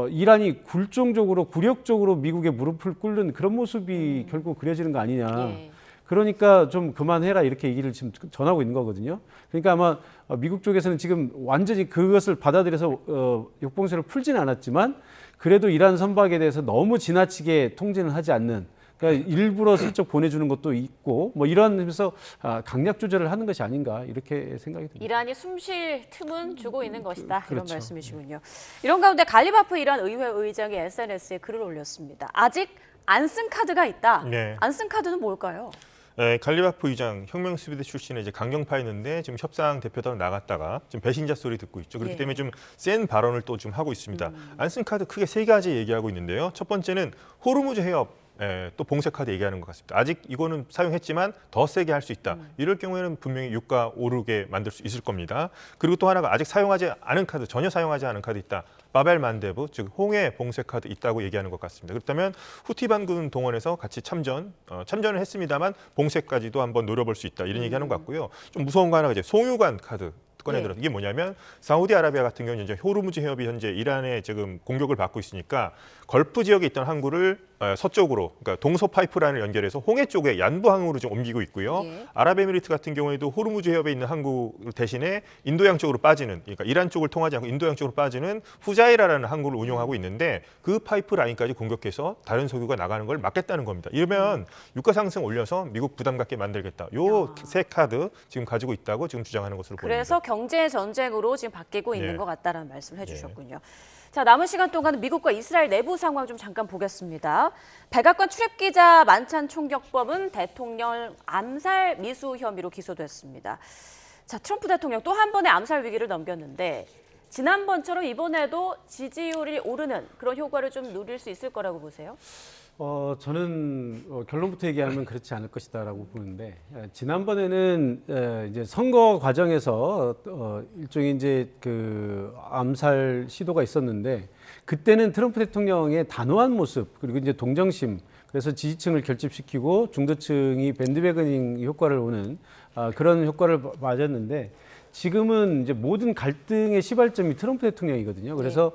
이란이 굴욕적으로 미국의 무릎을 꿇는 그런 모습이 결국 그려지는 거 아니냐. 그러니까 좀 그만해라 이렇게 얘기를 지금 전하고 있는 거거든요. 그러니까 아마 미국 쪽에서는 지금 완전히 그것을 받아들여서 역봉쇄를 풀지는 않았지만 그래도 이란 선박에 대해서 너무 지나치게 통제는 하지 않는 그러니까 일부러 슬쩍 보내주는 것도 있고 뭐 이런 면에서 강약 조절을 하는 것이 아닌가 이렇게 생각이 듭니다. 이란이 숨쉴 틈은 주고 있는 것이다. 이런 그렇죠. 말씀이시군요. 이런 가운데 갈리바프 이란 의회 의장이 SNS에 글을 올렸습니다. 아직 안 쓴 카드가 있다. 네. 안 쓴 카드는 뭘까요? 네, 갈리바프 의장 혁명수비대 출신의 이제 강경파였는데 지금 협상 대표단으로 나갔다가 지금 배신자 소리 듣고 있죠. 그렇기 때문에 좀 센 발언을 또 좀 하고 있습니다. 안 쓴 카드 크게 세 가지 얘기하고 있는데요. 첫 번째는 호르무즈 해협 또 봉쇄 카드 얘기하는 것 같습니다. 아직 이거는 사용했지만 더 세게 할 수 있다. 이럴 경우에는 분명히 유가 오르게 만들 수 있을 겁니다. 그리고 또 하나가 아직 사용하지 않은 카드, 전혀 사용하지 않은 카드 있다. 바벨 만데브, 즉 홍해 봉쇄 카드 있다고 얘기하는 것 같습니다. 그렇다면 후티 반군 동원해서 같이 참전을 했습니다만 봉쇄까지도 한번 노려볼 수 있다. 이런 얘기하는 것 같고요. 좀 무서운 거 하나가 이제 송유관 카드. 꺼내들어서 이게 뭐냐면 사우디아라비아 같은 경우는 이제 호르무즈 해협이 현재 이란의 지금 공격을 받고 있으니까 걸프 지역에 있던 항구를 서쪽으로 그러니까 동서 파이프라인을 연결해서 홍해 쪽에 양부 항으로 좀 옮기고 있고요. 아랍에미리트 같은 경우에도 호르무즈 해협에 있는 항구 대신에 인도양 쪽으로 빠지는 그러니까 이란 쪽을 통하지 않고 인도양 쪽으로 빠지는 후자이라라는 항구를 운용하고 있는데 그 파이프 라인까지 공격해서 다른 석유가 나가는 걸 막겠다는 겁니다. 이러면 유가 상승 올려서 미국 부담 갖게 만들겠다. 요 세 카드 지금 가지고 있다고 지금 주장하는 것으로 보입니다. 그래서 경제 전쟁으로 지금 바뀌고 있는 것 같다는 말씀을 해주셨군요. 자, 남은 시간 동안 미국과 이스라엘 내부 상황 좀 잠깐 보겠습니다. 백악관 출입기자 만찬 총격범은 대통령 암살 미수 혐의로 기소됐습니다. 자, 트럼프 대통령 또 한 번의 암살 위기를 넘겼는데 지난번처럼 이번에도 지지율이 오르는 그런 효과를 좀 누릴 수 있을 거라고 보세요? 저는 결론부터 얘기하면 그렇지 않을 것이다라고 보는데 지난번에는 이제 선거 과정에서 일종의 이제 그 암살 시도가 있었는데 그때는 트럼프 대통령의 단호한 모습 그리고 이제 동정심 그래서 지지층을 결집시키고 중도층이 밴드웨거닝 효과를 오는 그런 효과를 맞았는데 지금은 이제 모든 갈등의 시발점이 트럼프 대통령이거든요. 그래서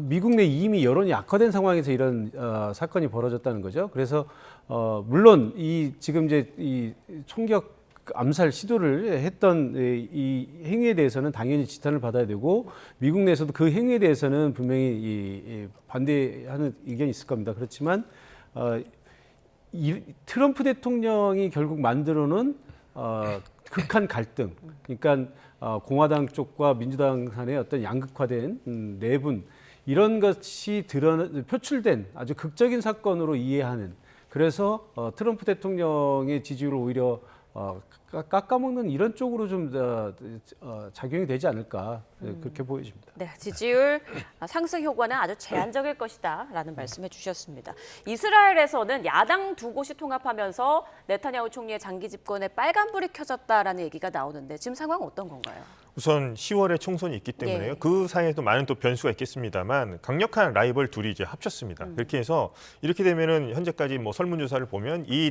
미국 내 이미 여론이 악화된 상황에서 이런 사건이 벌어졌다는 거죠. 그래서 물론 지금 이제 이 총격 암살 시도를 했던 이 행위에 대해서는 당연히 지탄을 받아야 되고 미국 내에서도 그 행위에 대해서는 분명히 반대하는 의견이 있을 겁니다. 그렇지만 트럼프 대통령이 결국 만들어놓은 극한 갈등, 그러니까 공화당 쪽과 민주당 간의 어떤 양극화된 내분 이런 것이 표출된 아주 극적인 사건으로 이해하는 그래서 트럼프 대통령의 지지율을 오히려 깎아먹는 이런 쪽으로 좀 작용이 되지 않을까 그렇게 보여집니다. 네, 지지율 상승 효과는 아주 제한적일 것이다라는 말씀해 주셨습니다. 이스라엘에서는 야당 두 곳이 통합하면서 네타냐후 총리의 장기 집권에 빨간불이 켜졌다라는 얘기가 나오는데 지금 상황 어떤 건가요? 우선 10월에 총선이 있기 때문에요. 예. 그 사이에도 많은 또 변수가 있겠습니다만 강력한 라이벌 둘이 이제 합쳤습니다. 그렇게 해서 이렇게 되면은 현재까지 뭐 설문조사를 보면 이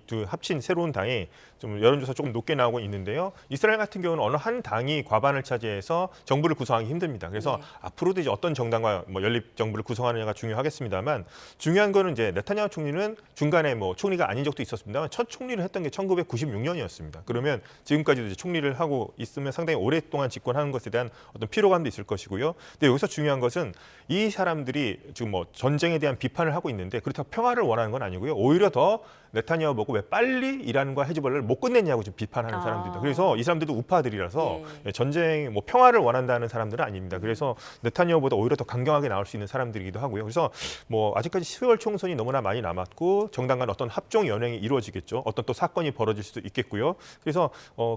두 합친 새로운 당이 좀 여론조사 조금 높게 나오고 있는데요. 이스라엘 같은 경우는 어느 한 당이 과반을 차지해서 정부를 구성하기 힘듭니다. 그래서 앞으로도 이제 어떤 정당과 뭐 연립 정부를 구성하느냐가 중요하겠습니다만 중요한 거는 이제 네타냐후 총리는 중간에 뭐 총리가 아닌 적도 있었습니다만 첫 총리를 했던 게 1996년이었습니다. 그러면 지금까지도 이제 총리를 하고 있으면 상당히 오랫동안 집권하는 것에 대한 어떤 피로감도 있을 것이고요. 근데 여기서 중요한 것은 이 사람들이 지금 뭐 전쟁에 대한 비판을 하고 있는데 그렇다고 평화를 원하는 건 아니고요. 오히려 더 네타냐후 보고 왜 빨리 이란과 헤즈볼라를 못 끝냈냐고 좀 비판하는 사람들입니다. 그래서 이 사람들도 우파들이라서 전쟁, 뭐 평화를 원한다는 사람들은 아닙니다. 그래서 네타냐후보다 오히려 더 강경하게 나올 수 있는 사람들이기도 하고요. 그래서 뭐 아직까지 10월 총선이 너무나 많이 남았고 정당 간 어떤 합종 연행이 이루어지겠죠. 어떤 또 사건이 벌어질 수도 있겠고요. 그래서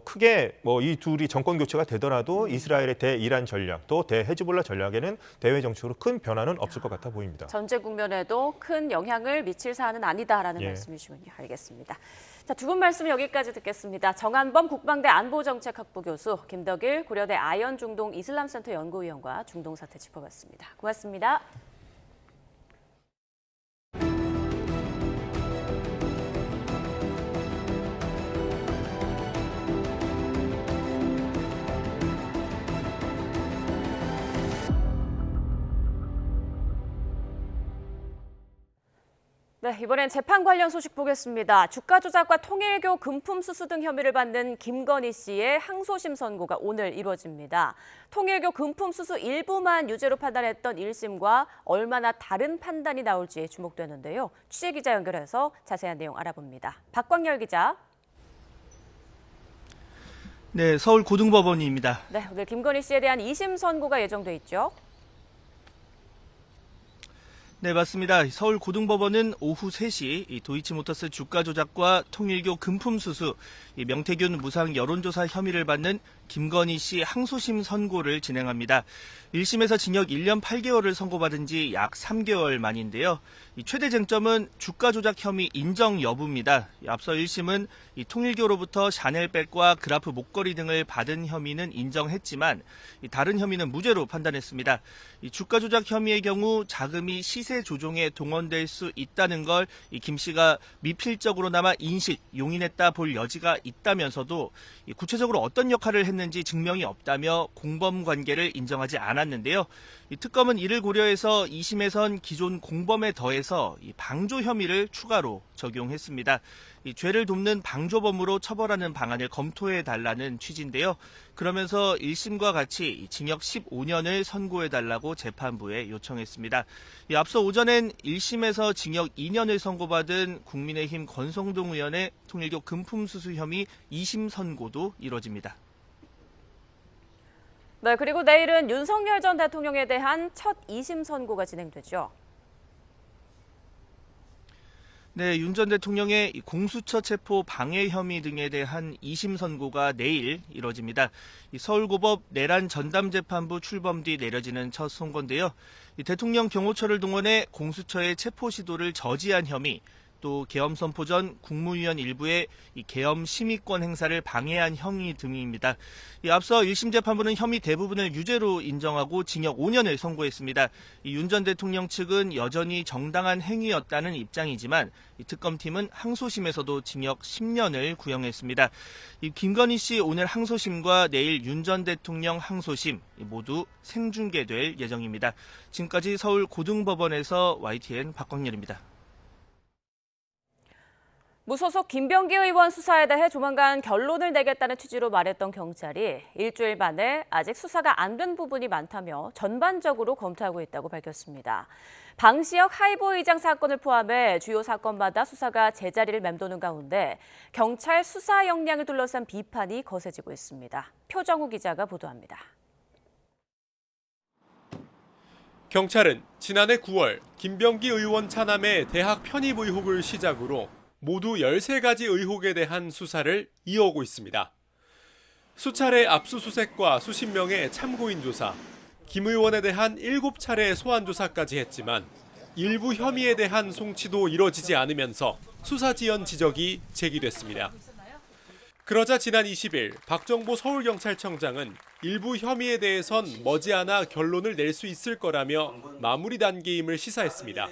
크게 뭐 이 둘이 정권 교체가 되더라도 이스라엘의 대이란 전략 또 대헤즈볼라 전략에는 대외 정책으로 큰 변화는 없을 것 같아 보입니다. 전제 국면에도 큰 영향을 미칠 사안은 아니다라는 말씀이시군요. 알겠습니다. 자, 두 분 말씀 여기까지 듣겠습니다. 정한범 국방대 안보정책학부 교수, 김덕일 고려대 아연 중동 이슬람센터 연구위원과 중동 사태 짚어봤습니다. 고맙습니다. 네, 이번엔 재판 관련 소식 보겠습니다. 주가 조작과 통일교 금품 수수 등 혐의를 받는 김건희 씨의 항소심 선고가 오늘 이루어집니다. 통일교 금품 수수 일부만 유죄로 판단했던 1심과 얼마나 다른 판단이 나올지 주목되는데요. 취재기자 연결해서 자세한 내용 알아봅니다. 박광열 기자. 네, 서울고등법원입니다. 네, 오늘 김건희 씨에 대한 2심 선고가 예정돼 있죠. 네, 맞습니다. 서울고등법원은 오후 3시 도이치모터스 주가 조작과 통일교 금품 수수, 명태균 무상 여론조사 혐의를 받는 김건희 씨 항소심 선고를 진행합니다. 1심에서 징역 1년 8개월을 선고받은 지 약 3개월 만인데요. 최대 쟁점은 주가 조작 혐의 인정 여부입니다. 앞서 1심은 통일교로부터 샤넬백과 그라프 목걸이 등을 받은 혐의는 인정했지만 다른 혐의는 무죄로 판단했습니다. 주가 조작 혐의의 경우 자금이 시세 조종에 동원될 수 있다는 걸 김 씨가 미필적으로나마 인식, 용인했다 볼 여지가 있다면서도 구체적으로 어떤 역할을 했는지 증명이 없다며 공범 관계를 인정하지 않았는데요. 특검은 이를 고려해서 2심에선 기존 공범에 더해서 방조 혐의를 추가로 적용했습니다. 죄를 돕는 방조범으로 처벌하는 방안을 검토해달라는 취지인데요. 그러면서 1심과 같이 징역 15년을 선고해달라고 재판부에 요청했습니다. 앞서 오전엔 1심에서 징역 2년을 선고받은 국민의힘 권성동 의원의 통일교 금품 수수 혐의 2심 선고도 이뤄집니다. 네, 그리고 내일은 윤석열 전 대통령에 대한 첫 2심 선고가 진행되죠. 네, 윤 전 대통령의 공수처 체포 방해 혐의 등에 대한 2심 선고가 내일 이뤄집니다. 서울고법 내란 전담재판부 출범 뒤 내려지는 첫 선고인데요. 대통령 경호처를 동원해 공수처의 체포 시도를 저지한 혐의, 또 계엄 선포 전 국무위원 일부의 이 계엄 심의권 행사를 방해한 혐의 등입니다. 앞서 1심 재판부는 혐의 대부분을 유죄로 인정하고 징역 5년을 선고했습니다. 윤 전 대통령 측은 여전히 정당한 행위였다는 입장이지만 특검팀은 항소심에서도 징역 10년을 구형했습니다. 김건희 씨 오늘 항소심과 내일 윤 전 대통령 항소심 모두 생중계될 예정입니다. 지금까지 서울 고등법원에서 YTN 박광렬입니다. 무소속 김병기 의원 수사에 대해 조만간 결론을 내겠다는 취지로 말했던 경찰이 일주일 만에 아직 수사가 안 된 부분이 많다며 전반적으로 검토하고 있다고 밝혔습니다. 방시혁 하이보 의장 사건을 포함해 주요 사건마다 수사가 제자리를 맴도는 가운데 경찰 수사 역량을 둘러싼 비판이 거세지고 있습니다. 표정우 기자가 보도합니다. 경찰은 지난해 9월 김병기 의원 차남의 대학 편입 의혹을 시작으로 모두 13가지 의혹에 대한 수사를 이어오고 있습니다. 수차례 압수수색과 수십 명의 참고인 조사, 김 의원에 대한 7차례 소환 조사까지 했지만 일부 혐의에 대한 송치도 이뤄지지 않으면서 수사 지연 지적이 제기됐습니다. 그러자 지난 20일 박정보 서울경찰청장은 일부 혐의에 대해선 머지않아 결론을 낼 수 있을 거라며 마무리 단계임을 시사했습니다.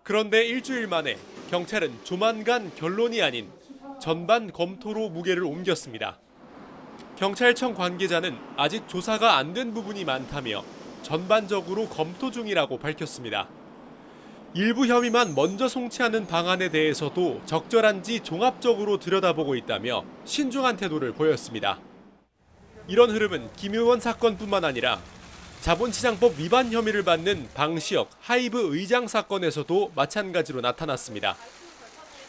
그런데 일주일 만에 경찰은 조만간 결론이 아닌 전반 검토로 무게를 옮겼습니다. 경찰청 관계자는 아직 조사가 안 된 부분이 많다며 전반적으로 검토 중이라고 밝혔습니다. 일부 혐의만 먼저 송치하는 방안에 대해서도 적절한지 종합적으로 들여다보고 있다며 신중한 태도를 보였습니다. 이런 흐름은 김 의원 사건뿐만 아니라 자본시장법 위반 혐의를 받는 방시혁 하이브 의장 사건에서도 마찬가지로 나타났습니다.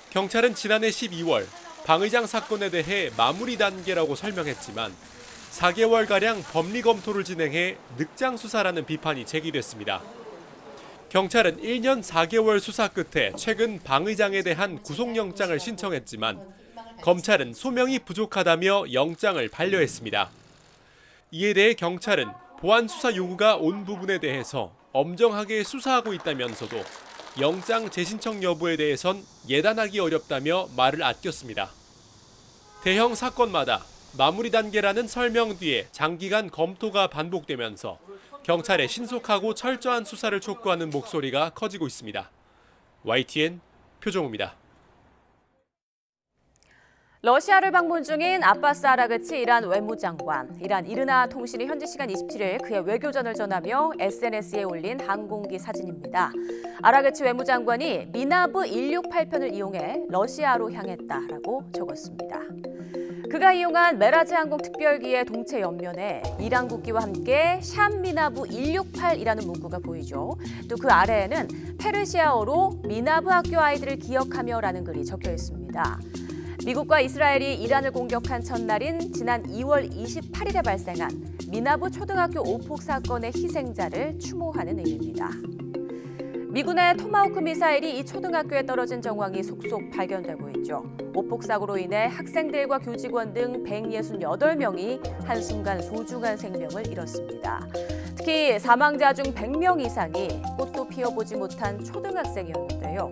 경찰은 지난해 12월 방 의장 사건에 대해 마무리 단계라고 설명했지만 4개월가량 법리 검토를 진행해 늑장 수사라는 비판이 제기됐습니다. 경찰은 1년 4개월 수사 끝에 최근 방 의장에 대한 구속영장을 신청했지만 검찰은 소명이 부족하다며 영장을 반려했습니다. 이에 대해 경찰은 보안 수사 요구가 온 부분에 대해서 엄정하게 수사하고 있다면서도 영장 재신청 여부에 대해선 예단하기 어렵다며 말을 아꼈습니다. 대형 사건마다 마무리 단계라는 설명 뒤에 장기간 검토가 반복되면서 경찰의 신속하고 철저한 수사를 촉구하는 목소리가 커지고 있습니다. YTN 표정우입니다. 러시아를 방문 중인 아바스 아라그치 이란 외무장관. 이란 이르나 통신이 현지 시간 27일 그의 외교전을 전하며 SNS에 올린 항공기 사진입니다. 아라그치 외무장관이 미나브 168편을 이용해 러시아로 향했다라고 적었습니다. 그가 이용한 메라즈 항공 특별기의 동체 옆면에 이란 국기와 함께 샴 미나브 168이라는 문구가 보이죠. 또 그 아래에는 페르시아어로 미나브 학교 아이들을 기억하며라는 글이 적혀 있습니다. 미국과 이스라엘이 이란을 공격한 첫날인 지난 2월 28일에 발생한 미나브 초등학교 오폭 사건의 희생자를 추모하는 의미입니다. 미군의 토마호크 미사일이 이 초등학교에 떨어진 정황이 속속 발견되고 있죠. 오폭 사고로 인해 학생들과 교직원 등 168명이 한순간 소중한 생명을 잃었습니다. 특히 사망자 중 100명 이상이 꽃도 피워보지 못한 초등학생이었는데요.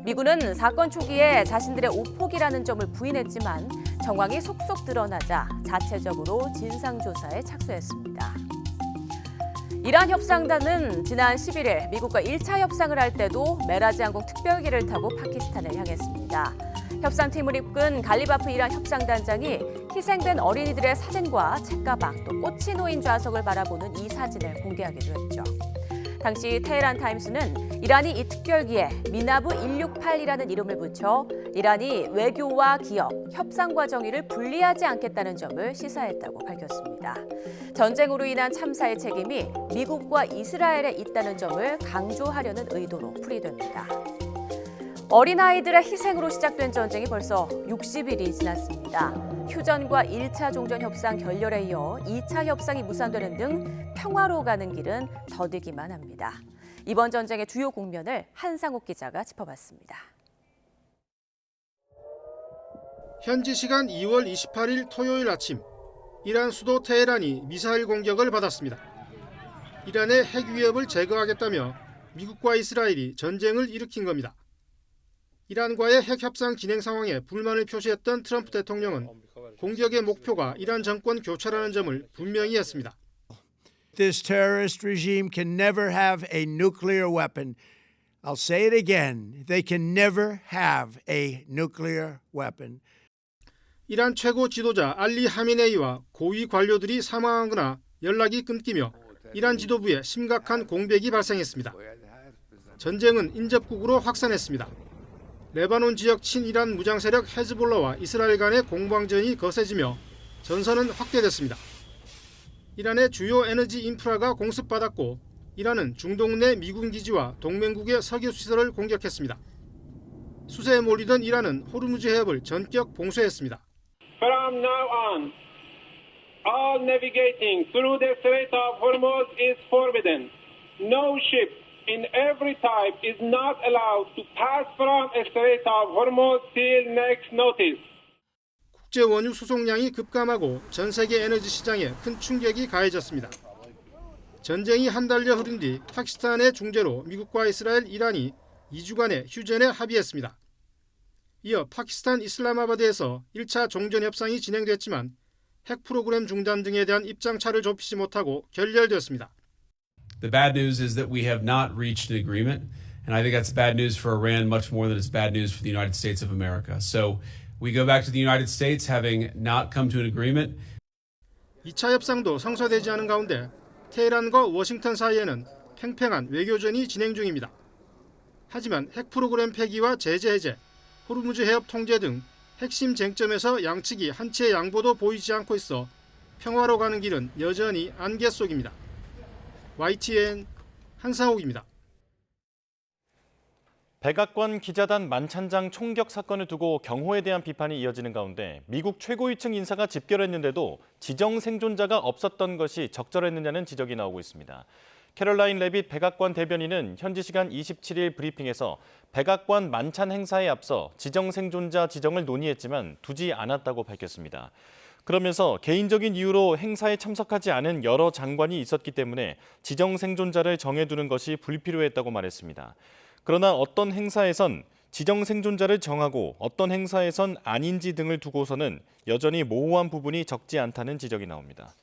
미군은 사건 초기에 자신들의 오폭이라는 점을 부인했지만 정황이 속속 드러나자 자체적으로 진상조사에 착수했습니다. 이란 협상단은 지난 11일 미국과 1차 협상을 할 때도 메라즈 항공 특별기를 타고 파키스탄을 향했습니다. 협상팀을 이끈 갈리바프 이란 협상단장이 희생된 어린이들의 사진과 책가방 또 꽃이 놓인 좌석을 바라보는 이 사진을 공개하기도 했죠. 당시 테헤란 타임스는 이란이 이 특별기에 미나브 168이라는 이름을 붙여 이란이 외교와 기업, 협상과 정의를 분리하지 않겠다는 점을 시사했다고 밝혔습니다. 전쟁으로 인한 참사의 책임이 미국과 이스라엘에 있다는 점을 강조하려는 의도로 풀이됩니다. 어린아이들의 희생으로 시작된 전쟁이 벌써 60일이 지났습니다. 휴전과 1차 종전 협상 결렬에 이어 2차 협상이 무산되는 등 평화로 가는 길은 더디기만 합니다. 이번 전쟁의 주요 국면을 한상욱 기자가 짚어봤습니다. 현지 시간 2월 28일 토요일 아침, 이란 수도 테헤란이 미사일 공격을 받았습니다. 이란의 핵 위협을 제거하겠다며 미국과 이스라엘이 전쟁을 일으킨 겁니다. 이란과의 핵 협상 진행 상황에 불만을 표시했던 트럼프 대통령은 공격의 목표가 이란 정권 교체라는 점을 분명히 했습니다. This terrorist regime can never have a nuclear weapon. I'll say it again. They can never have a nuclear weapon. 이란 최고 지도자 알리 하미네이와 고위 관료들이 사망하거나 연락이 끊기며 이란 지도부에 심각한 공백이 발생했습니다. 전쟁은 인접국으로 확산했습니다. 레바논 지역 친이란 무장 세력 헤즈볼라와 이스라엘 간의 공방전이 거세지며 전선은 확대됐습니다. 이란의 주요 에너지 인프라가 공습받았고 이란은 중동 내 미군 기지와 동맹국의 석유 시설을 공격했습니다. 수세에 몰리던 이란은 호르무즈 해협을 전격 봉쇄했습니다. From now on, all navigating through the Strait of Hormuz is forbidden. No ship in every type is not allowed to pass from the Strait of Hormuz till next notice. 국제 원유 수송량이 급감하고 전 세계 에너지 시장에 큰 충격이 가해졌습니다. 전쟁이 한 달여 흐른 뒤 파키스탄의 중재로 미국과 이스라엘, 이란이 2주간의 휴전에 합의했습니다. 이어 파키스탄 이슬라마바드에서 1차 종전 협상이 진행됐지만 핵 프로그램 중단 등에 대한 입장차를 좁히지 못하고 결렬되었습니다. The bad news is that we have not reached an agreement, and I think that's bad news for Iran much more than it's bad news for the United States of America. So we go back to the United States having not come to an agreement. 2차 협상도 성사되지 않은 가운데 테헤란과 워싱턴 사이에는 팽팽한 외교전이 진행 중입니다. 하지만 핵 프로그램 폐기와 제재 해제, 호르무즈 해협 통제 등 핵심 쟁점에서 양측이 한치의 양보도 보이지 않고 있어 평화로 가는 길은 여전히 안개 속입니다. YTN 한상욱입니다. 백악관 기자단 만찬장 총격 사건을 두고 경호에 대한 비판이 이어지는 가운데 미국 최고위층 인사가 집결했는데도 지정 생존자가 없었던 것이 적절했느냐는 지적이 나오고 있습니다. 캐롤라인 레빗 백악관 대변인은 현지 시간 27일 브리핑에서 백악관 만찬 행사에 앞서 지정 생존자 지정을 논의했지만 두지 않았다고 밝혔습니다. 그러면서 개인적인 이유로 행사에 참석하지 않은 여러 장관이 있었기 때문에 지정 생존자를 정해두는 것이 불필요했다고 말했습니다. 그러나 어떤 행사에선 지정 생존자를 정하고 어떤 행사에선 아닌지 등을 두고서는 여전히 모호한 부분이 적지 않다는 지적이 나옵니다.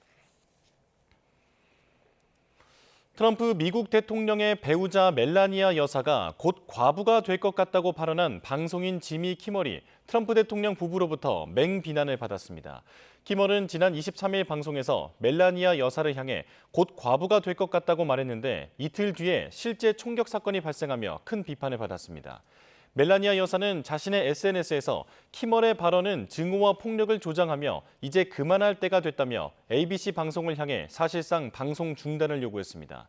트럼프 미국 대통령의 배우자 멜라니아 여사가 곧 과부가 될 것 같다고 발언한 방송인 지미 키멀이 트럼프 대통령 부부로부터 맹비난을 받았습니다. 키멀은 지난 23일 방송에서 멜라니아 여사를 향해 곧 과부가 될 것 같다고 말했는데 이틀 뒤에 실제 총격 사건이 발생하며 큰 비판을 받았습니다. 멜라니아 여사는 자신의 SNS에서 키멀의 발언은 증오와 폭력을 조장하며 이제 그만할 때가 됐다며 ABC 방송을 향해 사실상 방송 중단을 요구했습니다.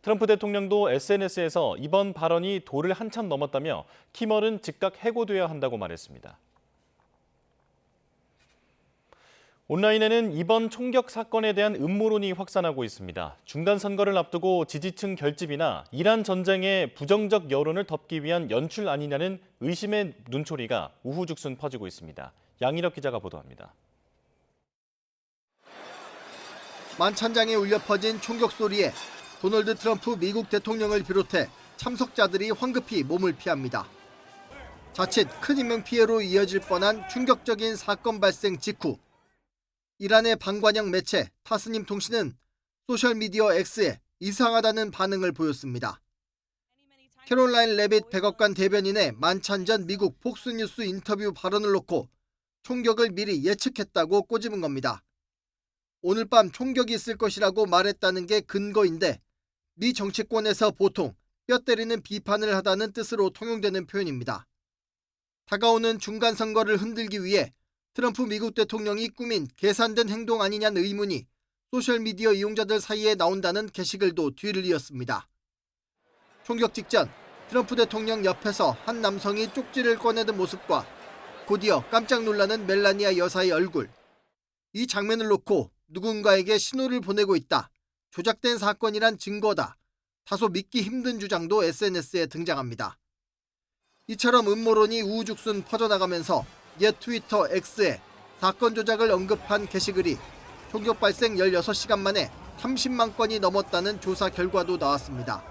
트럼프 대통령도 SNS에서 이번 발언이 도를 한참 넘었다며 키멀은 즉각 해고돼야 한다고 말했습니다. 온라인에는 이번 총격 사건에 대한 음모론이 확산하고 있습니다. 중간선거를 앞두고 지지층 결집이나 이란 전쟁의 부정적 여론을 덮기 위한 연출 아니냐는 의심의 눈초리가 우후죽순 퍼지고 있습니다. 양일혁 기자가 보도합니다. 만찬장에 울려 퍼진 총격 소리에 도널드 트럼프 미국 대통령을 비롯해 참석자들이 황급히 몸을 피합니다. 자칫 큰 인명피해로 이어질 뻔한 충격적인 사건 발생 직후 이란의 반관영 매체 타스님 통신은 소셜미디어 X에 이상하다는 반응을 보였습니다. 캐롤라인 레빗 백악관 대변인의 만찬 전 미국 폭스뉴스 인터뷰 발언을 놓고 총격을 미리 예측했다고 꼬집은 겁니다. 오늘 밤 총격이 있을 것이라고 말했다는 게 근거인데 미 정치권에서 보통 뼈 때리는 비판을 하다는 뜻으로 통용되는 표현입니다. 다가오는 중간선거를 흔들기 위해 트럼프 미국 대통령이 꾸민 계산된 행동 아니냐는 의문이 소셜미디어 이용자들 사이에 나온다는 게시글도 뒤를 이었습니다. 총격 직전 트럼프 대통령 옆에서 한 남성이 쪽지를 꺼내든 모습과 곧이어 깜짝 놀라는 멜라니아 여사의 얼굴. 이 장면을 놓고 누군가에게 신호를 보내고 있다. 조작된 사건이란 증거다. 다소 믿기 힘든 주장도 SNS에 등장합니다. 이처럼 음모론이 우후죽순 퍼져나가면서 옛 트위터 X에 사건 조작을 언급한 게시글이 총격 발생 16시간 만에 30만 건이 넘었다는 조사 결과도 나왔습니다.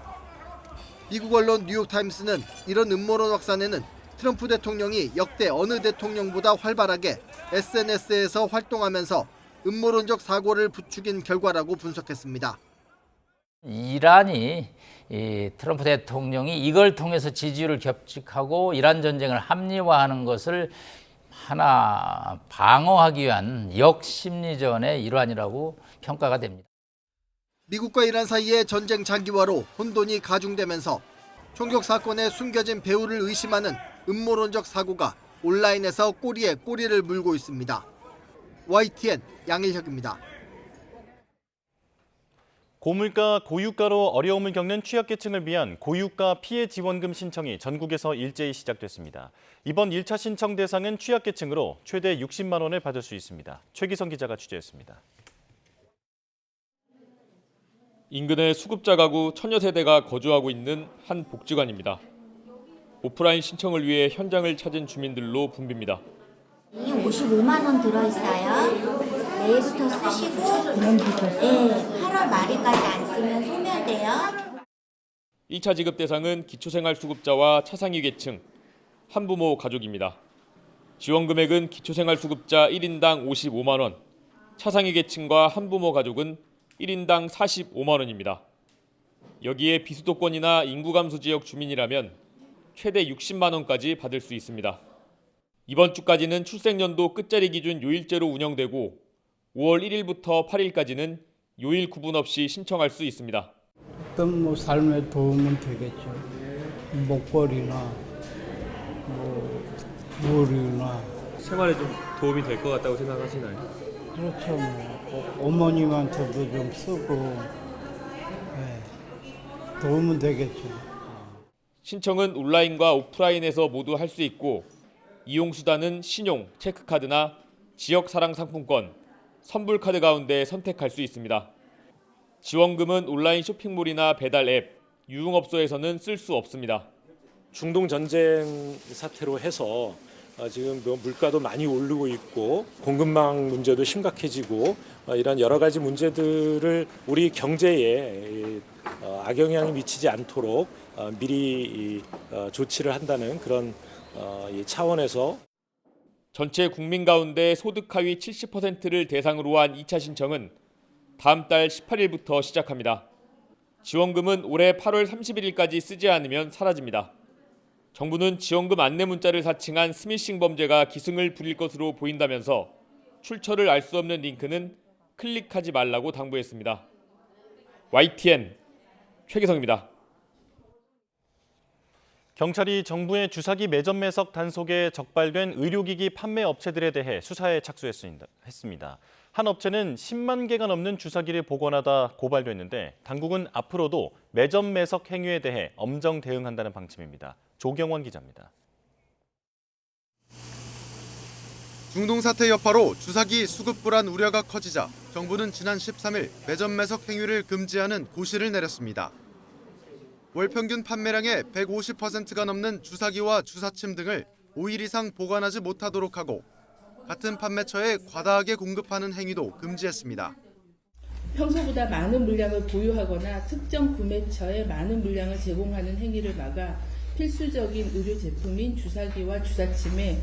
미국 언론 뉴욕타임스는 이런 음모론 확산에는 트럼프 대통령이 역대 어느 대통령보다 활발하게 SNS에서 활동하면서 음모론적 사고를 부추긴 결과라고 분석했습니다. 이란이 트럼프 대통령이 이걸 통해서 지지율을 격직하고 이란 전쟁을 합리화하는 것을 하나 방어하기 위한 역심리전의 일환이라고 평가가 됩니다. 미국과 이란 사이의 전쟁 장기화로 혼돈이 가중되면서 총격 사건에 숨겨진 배후를 의심하는 음모론적 사고가 온라인에서 꼬리에 꼬리를 물고 있습니다. YTN 양일혁입니다. 고물가, 고유가로 어려움을 겪는 취약계층을 위한 고유가 피해 지원금 신청이 전국에서 일제히 시작됐습니다. 이번 1차 신청 대상은 취약계층으로 최대 60만 원을 받을 수 있습니다. 최기성 기자가 취재했습니다. 인근의 수급자 가구 천여 세대가 거주하고 있는 한 복지관입니다. 오프라인 신청을 위해 현장을 찾은 주민들로 붐빕니다. 55만 원 들어있어요. 내일부터 쓰시고 8월 말일까지 안 쓰면 소멸돼요. 1차 지급 대상은 기초생활수급자와 차상위 계층, 한부모 가족입니다. 지원 금액은 기초생활수급자 1인당 55만 원, 차상위 계층과 한부모 가족은 1인당 45만 원입니다. 여기에 비수도권이나 인구감소 지역 주민이라면 최대 60만 원까지 받을 수 있습니다. 이번 주까지는 출생연도 끝자리 기준 요일제로 운영되고 5월 1일부터 8일까지는 요일 구분 없이 신청할 수 있습니다. 어떤 삶에 도움은 되겠죠. 먹거리나 물이나 생활에 좀 도움이 될 것 같다고 생각하시나요? 그렇죠. 어머님한테도 좀 쓰고 도움은 되겠죠. 신청은 온라인과 오프라인에서 모두 할 수 있고 이용 수단은 신용, 체크카드나 지역사랑 상품권, 선불카드 가운데 선택할 수 있습니다. 지원금은 온라인 쇼핑몰이나 배달 앱, 유흥업소에서는 쓸 수 없습니다. 중동 전쟁 사태로 해서 지금 물가도 많이 오르고 있고 공급망 문제도 심각해지고 이런 여러 가지 문제들을 우리 경제에 악영향이 미치지 않도록 미리 조치를 한다는 그런 차원에서 전체 국민 가운데 소득 하위 70%를 대상으로 한 2차 신청은 다음 달 18일부터 시작합니다. 지원금은 올해 8월 31일까지 쓰지 않으면 사라집니다. 정부는 지원금 안내 문자를 사칭한 스미싱 범죄가 기승을 부릴 것으로 보인다면서 출처를 알 수 없는 링크는 클릭하지 말라고 당부했습니다. YTN 최기성입니다. 경찰이 정부의 주사기 매점 매석 단속에 적발된 의료기기 판매 업체들에 대해 수사에 착수했습니다. 한 업체는 10만 개가 넘는 주사기를 복원하다 고발됐는데 당국은 앞으로도 매점 매석 행위에 대해 엄정 대응한다는 방침입니다. 조경원 기자입니다. 중동 사태 여파로 주사기 수급 불안 우려가 커지자 정부는 지난 13일 매점 매석 행위를 금지하는 고시를 내렸습니다. 월 평균 판매량의 150%가 넘는 주사기와 주사침 등을 5일 이상 보관하지 못하도록 하고 같은 판매처에 과다하게 공급하는 행위도 금지했습니다. 평소보다 많은 물량을 보유하거나 특정 구매처에 많은 물량을 제공하는 행위를 막아 필수적인 의료 제품인 주사기와 주사침의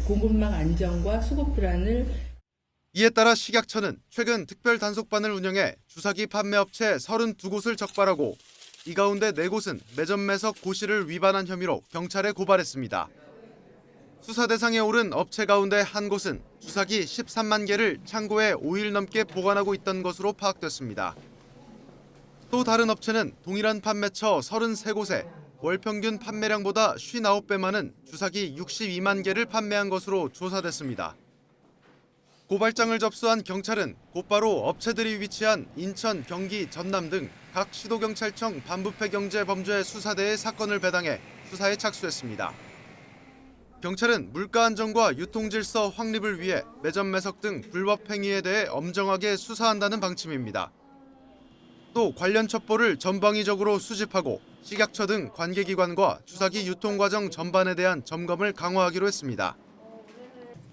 공급망 안정과 수급 불안을 이에 따라 식약처는 최근 특별 단속반을 운영해 주사기 판매업체 32곳을 적발하고 이 가운데 4곳은 매점 매석 고시를 위반한 혐의로 경찰에 고발했습니다. 수사 대상에 오른 업체 가운데 한 곳은 주사기 13만 개를 창고에 5일 넘게 보관하고 있던 것으로 파악됐습니다. 또 다른 업체는 동일한 판매처 33곳에 월 평균 판매량보다 59배 많은 주사기 62만 개를 판매한 것으로 조사됐습니다. 고발장을 접수한 경찰은 곧바로 업체들이 위치한 인천, 경기, 전남 등 각 시도경찰청 반부패경제범죄 수사대에 사건을 배당해 수사에 착수했습니다. 경찰은 물가 안정과 유통질서 확립을 위해 매점 매석 등 불법 행위에 대해 엄정하게 수사한다는 방침입니다. 또 관련 첩보를 전방위적으로 수집하고 식약처 등 관계기관과 주사기 유통 과정 전반에 대한 점검을 강화하기로 했습니다.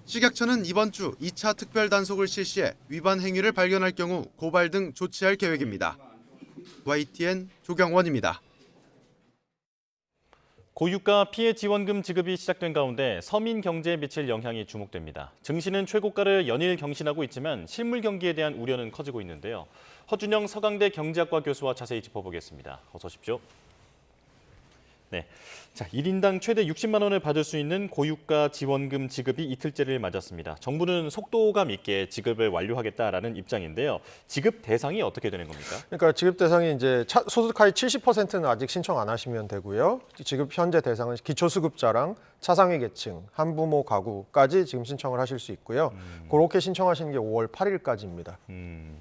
식약처는 이번 주 2차 특별 단속을 실시해 위반 행위를 발견할 경우 고발 등 조치할 계획입니다. YTN 조경원입니다. 고유가 피해 지원금 지급이 시작된 가운데 서민 경제에 미칠 영향이 주목됩니다. 증시는 최고가를 연일 경신하고 있지만 실물 경기에 대한 우려는 커지고 있는데요. 허준영 서강대 경제학과 교수와 자세히 짚어보겠습니다. 어서 오십시오. 네. 자, 1인당 최대 60만 원을 받을 수 있는 고유가 지원금 지급이 이틀째를 맞았습니다. 정부는 속도감 있게 지급을 완료하겠다라는 입장인데요. 지급 대상이 어떻게 되는 겁니까? 그러니까 지급 대상이 이제 소득 하위 70%는 아직 신청 안 하시면 되고요. 지급 현재 대상은 기초수급자랑 차상위 계층, 한부모 가구까지 지금 신청을 하실 수 있고요. 그렇게 신청하시는 게 5월 8일까지입니다.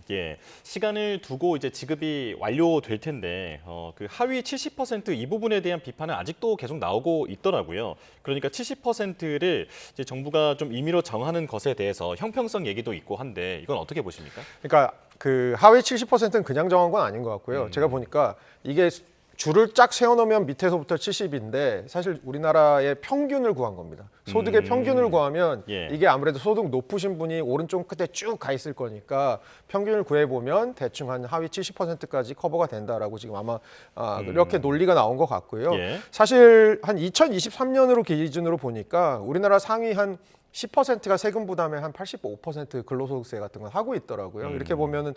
예. 시간을 두고 이제 지급이 완료될 텐데 그 하위 70% 이 부분에 대한 비판은 아직도 계속 나오고 있더라고요. 그러니까 70%를 이제 정부가 좀 임의로 정하는 것에 대해서 형평성 얘기도 있고 한데 이건 어떻게 보십니까? 그러니까 그 하위 70%는 그냥 정한 건 아닌 것 같고요. 제가 보니까 이게 줄을 쫙 세워놓으면 밑에서부터 70인데 사실 우리나라의 평균을 구한 겁니다. 소득의 평균을 구하면 이게 아무래도 소득 높으신 분이 오른쪽 끝에 쭉 가 있을 거니까 평균을 구해보면 대충 한 하위 70%까지 커버가 된다라고 지금 아마 이렇게 논리가 나온 것 같고요. 사실 한 2023년으로 기준으로 보니까 우리나라 상위 한 10%가 세금 부담에 한 85% 근로소득세 같은 걸 하고 있더라고요. 이렇게 보면은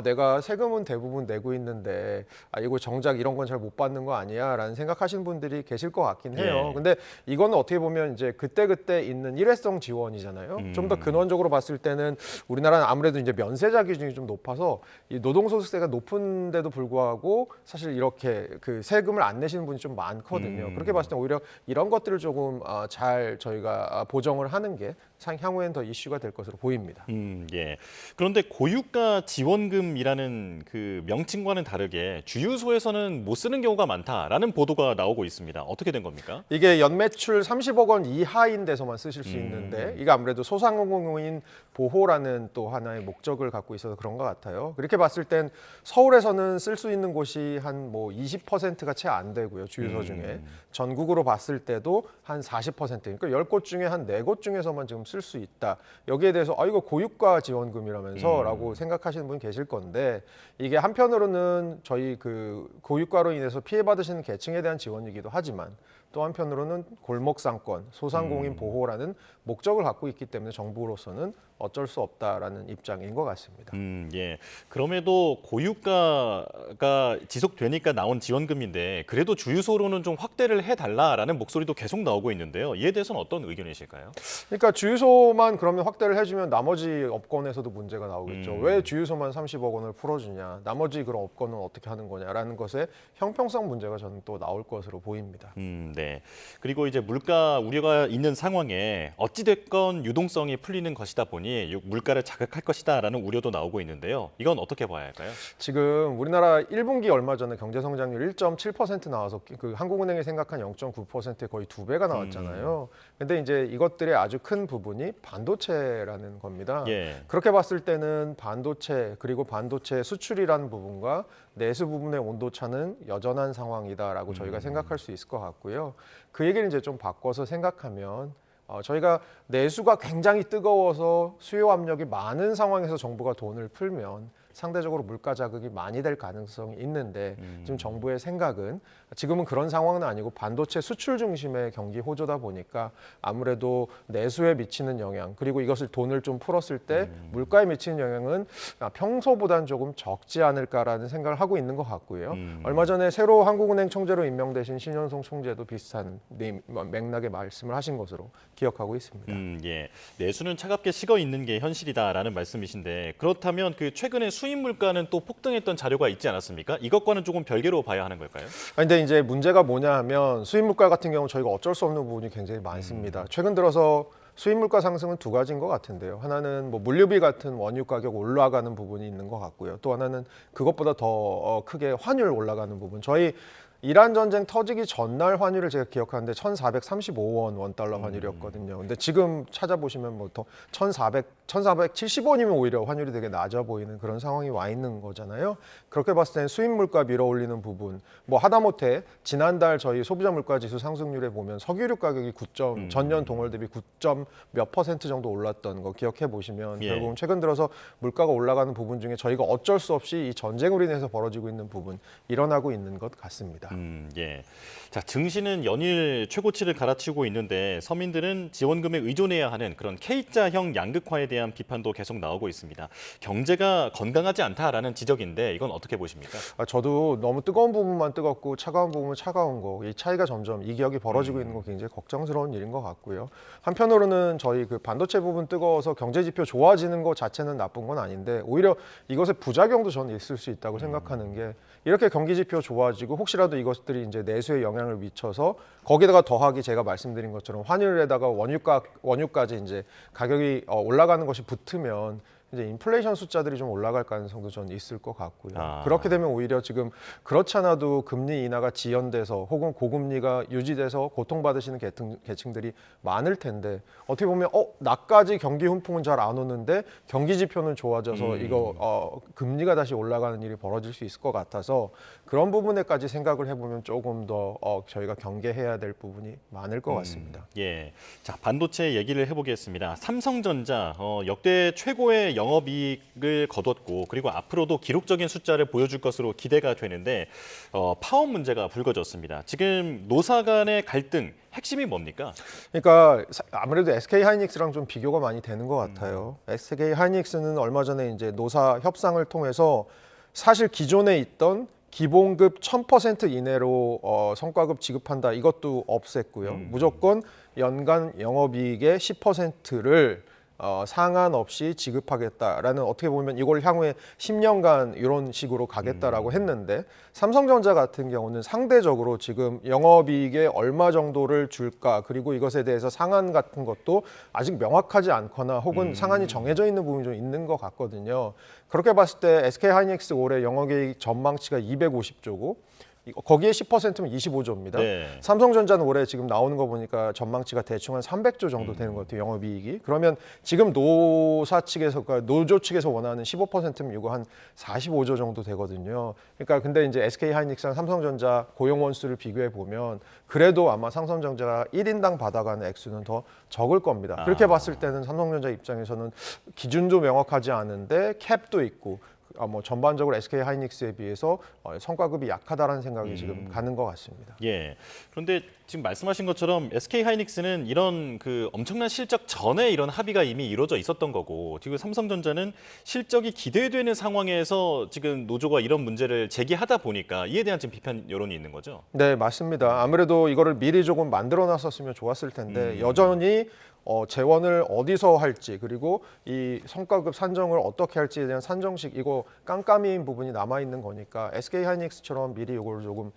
내가 세금은 대부분 내고 있는데 이거 정작 이런 건 잘 못 받는 거 아니야라는 생각하시는 분들이 계실 것 같긴 해요. 근데 이거는 어떻게 보면 이제 그때 있는 일회성 지원이잖아요. 좀 더 근원적으로 봤을 때는 우리나라는 아무래도 이제 면세자 기준이 좀 높아서 이 노동소득세가 높은데도 불구하고 사실 이렇게 그 세금을 안 내시는 분이 좀 많거든요. 그렇게 봤을 때 오히려 이런 것들을 조금 잘 저희가 보정을 하는 게 향후엔 더 이슈가 될 것으로 보입니다. 예. 그런데 고유가 지원금이라는 그 명칭과는 다르게 주유소에서는 못 쓰는 경우가 많다라는 보도가 나오고 있습니다. 어떻게 된 겁니까? 이게 연매출 30억 원 이하인 데서만 쓰실 수 있는데 이게 아무래도 소상공인 보호라는 또 하나의 목적을 갖고 있어서 그런 것 같아요. 그렇게 봤을 땐 서울에서는 쓸 수 있는 곳이 한 뭐 20%가 채 안 되고요. 주유소 중에. 전국으로 봤을 때도 한 40%. 그러니까 10곳 중에 한 4곳 중에서만 지금 쓸 수 있다. 여기에 대해서 이거 고유가 지원금이라면서 라고 생각하시는 분이 계실 건데 이게 한편으로는 저희 그 고유가로 인해서 피해받으시는 계층에 대한 지원이기도 하지만 또 한편으로는 골목상권, 소상공인 보호라는 목적을 갖고 있기 때문에 정부로서는 어쩔 수 없다라는 입장인 것 같습니다. 예. 그럼에도 고유가가 지속되니까 나온 지원금인데 그래도 주유소로는 좀 확대를 해달라라는 목소리도 계속 나오고 있는데요. 이에 대해서는 어떤 의견이실까요? 그러니까 주유소만 그러면 확대를 해주면 나머지 업권에서도 문제가 나오겠죠. 왜 주유소만 30억 원을 풀어주냐, 나머지 그런 업권은 어떻게 하는 거냐라는 것에 형평성 문제가 저는 또 나올 것으로 보입니다. 네. 그리고 이제 물가 우려가 있는 상황에 어찌됐건 유동성이 풀리는 것이다 보니 물가를 자극할 것이다라는 우려도 나오고 있는데요. 이건 어떻게 봐야 할까요? 지금 우리나라 1분기 얼마 전에 경제 성장률 1.7% 나와서 그 한국은행이 생각한 0.9%에 거의 2배가 나왔잖아요. 근데 이제 이것들의 아주 큰 부분이 반도체라는 겁니다. 그렇게 봤을 때는 반도체 그리고 반도체 수출이라는 부분과 내수 부분의 온도차는 여전한 상황이다라고 저희가 생각할 수 있을 것 같고요. 그 얘기를 이제 좀 바꿔서 생각하면 저희가 내수가 굉장히 뜨거워서 수요 압력이 많은 상황에서 정부가 돈을 풀면 상대적으로 물가 자극이 많이 될 가능성이 있는데 지금 정부의 생각은 지금은 그런 상황은 아니고 반도체 수출 중심의 경기 호조다 보니까 아무래도 내수에 미치는 영향 그리고 이것을 돈을 좀 풀었을 때 물가에 미치는 영향은 평소보다는 조금 적지 않을까라는 생각을 하고 있는 것 같고요. 얼마 전에 새로 한국은행 총재로 임명되신 신현송 총재도 비슷한 맥락의 말씀을 하신 것으로 기억하고 있습니다. 예. 내수는 차갑게 식어 있는 게 현실이다라는 말씀이신데 그렇다면 그 최근에 수입 물가는 또 폭등했던 자료가 있지 않았습니까? 이것과는 조금 별개로 봐야 하는 걸까요? 근데 이제 문제가 뭐냐 하면 수입 물가 같은 경우 저희가 어쩔 수 없는 부분이 굉장히 많습니다. 최근 들어서 수입 물가 상승은 두 가지인 것 같은데요. 하나는 뭐 물류비 같은 원유 가격 올라가는 부분이 있는 것 같고요. 또 하나는 그것보다 더 크게 환율 올라가는 부분. 저희 이란 전쟁 터지기 전날 환율을 제가 기억하는데 1,435원 원달러 환율이었거든요. 근데 지금 찾아보시면 뭐 더 1,470원이면 오히려 환율이 되게 낮아 보이는 그런 상황이 와 있는 거잖아요. 그렇게 봤을 때는 수입 물가 밀어 올리는 부분, 뭐 하다못해 지난달 저희 소비자 물가 지수 상승률에 보면 석유류 가격이 전년 동월 대비 9.몇% 정도 올랐던 거 기억해 보시면 결국은 최근 들어서 물가가 올라가는 부분 중에 저희가 어쩔 수 없이 이 전쟁으로 인해서 벌어지고 있는 부분 일어나고 있는 것 같습니다. 예. 자, 증시는 연일 최고치를 갈아치우고 있는데 서민들은 지원금에 의존해야 하는 그런 K자형 양극화에 대한 비판도 계속 나오고 있습니다. 경제가 건강하지 않다라는 지적인데 이건 어떻게 보십니까? 저도 너무 뜨거운 부분만 뜨겁고 차가운 부분은 차가운 거, 이 차이가 점점 이 기억이 벌어지고 있는 거 굉장히 걱정스러운 일인 것 같고요. 한편으로는 저희 그 반도체 부분 뜨거워서 경제 지표 좋아지는 것 자체는 나쁜 건 아닌데 오히려 이것의 부작용도 저는 있을 수 있다고 생각하는 게 이렇게 경기 지표 좋아지고 혹시라도 이것들이 이제 내수에 영향을 미쳐서 거기다가 더하기 제가 말씀드린 것처럼 환율에다가 원유까지 이제 가격이 올라가는 것이 붙으면 이제 인플레이션 숫자들이 좀 올라갈 가능성도 저는 있을 것 같고요. 그렇게 되면 오히려 지금 그렇지 않아도 금리 인하가 지연돼서 혹은 고금리가 유지돼서 고통받으시는 계층들이 많을 텐데 어떻게 보면 나까지 경기 훈풍은 잘 안 오는데 경기 지표는 좋아져서 이거 금리가 다시 올라가는 일이 벌어질 수 있을 것 같아서 그런 부분에까지 생각을 해보면 조금 더 저희가 경계해야 될 부분이 많을 것 같습니다. 예, 자 반도체 얘기를 해보겠습니다. 삼성전자 역대 최고의 영업이익을 거뒀고 그리고 앞으로도 기록적인 숫자를 보여줄 것으로 기대가 되는데 파업 문제가 불거졌습니다. 지금 노사 간의 갈등 핵심이 뭡니까? 그러니까 아무래도 SK 하이닉스랑 좀 비교가 많이 되는 것 같아요. SK 하이닉스는 얼마 전에 이제 노사 협상을 통해서 사실 기존에 있던 기본급 1000% 이내로 성과급 지급한다 이것도 없앴고요. 무조건 연간 영업이익의 10%를 상한 없이 지급하겠다라는 어떻게 보면 이걸 향후에 10년간 이런 식으로 가겠다라고 했는데 삼성전자 같은 경우는 상대적으로 지금 영업이익에 얼마 정도를 줄까 그리고 이것에 대해서 상한 같은 것도 아직 명확하지 않거나 혹은 상한이 정해져 있는 부분이 좀 있는 것 같거든요. 그렇게 봤을 때 SK하이닉스 올해 영업이익 전망치가 250조고 거기에 10%면 25조입니다. 네. 삼성전자는 올해 지금 나오는 거 보니까 전망치가 대충 한 300조 정도 되는 것 같아요. 영업이익이. 그러면 지금 노사 측에서, 그러니까 노조 측에서 원하는 15%면 이거 한 45조 정도 되거든요. 그러니까 근데 이제 SK하이닉스랑 삼성전자 고용 원수를 비교해 보면 그래도 아마 삼성전자가 1인당 받아가는 액수는 더 적을 겁니다. 그렇게 봤을 때는 삼성전자 입장에서는 기준도 명확하지 않은데 캡도 있고 뭐 전반적으로 SK하이닉스에 비해서 성과급이 약하다라는 생각이 지금 가는 것 같습니다. 예. 그런데 지금 말씀하신 것처럼 SK하이닉스는 이런 그 엄청난 실적 전에 이런 합의가 이미 이루어져 있었던 거고 지금 삼성전자는 실적이 기대되는 상황에서 지금 노조가 이런 문제를 제기하다 보니까 이에 대한 지금 비판 여론이 있는 거죠? 네, 맞습니다. 아무래도 이거를 미리 조금 만들어놨었으면 좋았을 텐데 여전히 재원을 어디서 할지 그리고 이 성과급 산정을 어떻게 할지에 대한 산정식 이거 깜깜이인 부분이 남아 있는 거니까 SK하이닉스처럼 미리 이걸 조금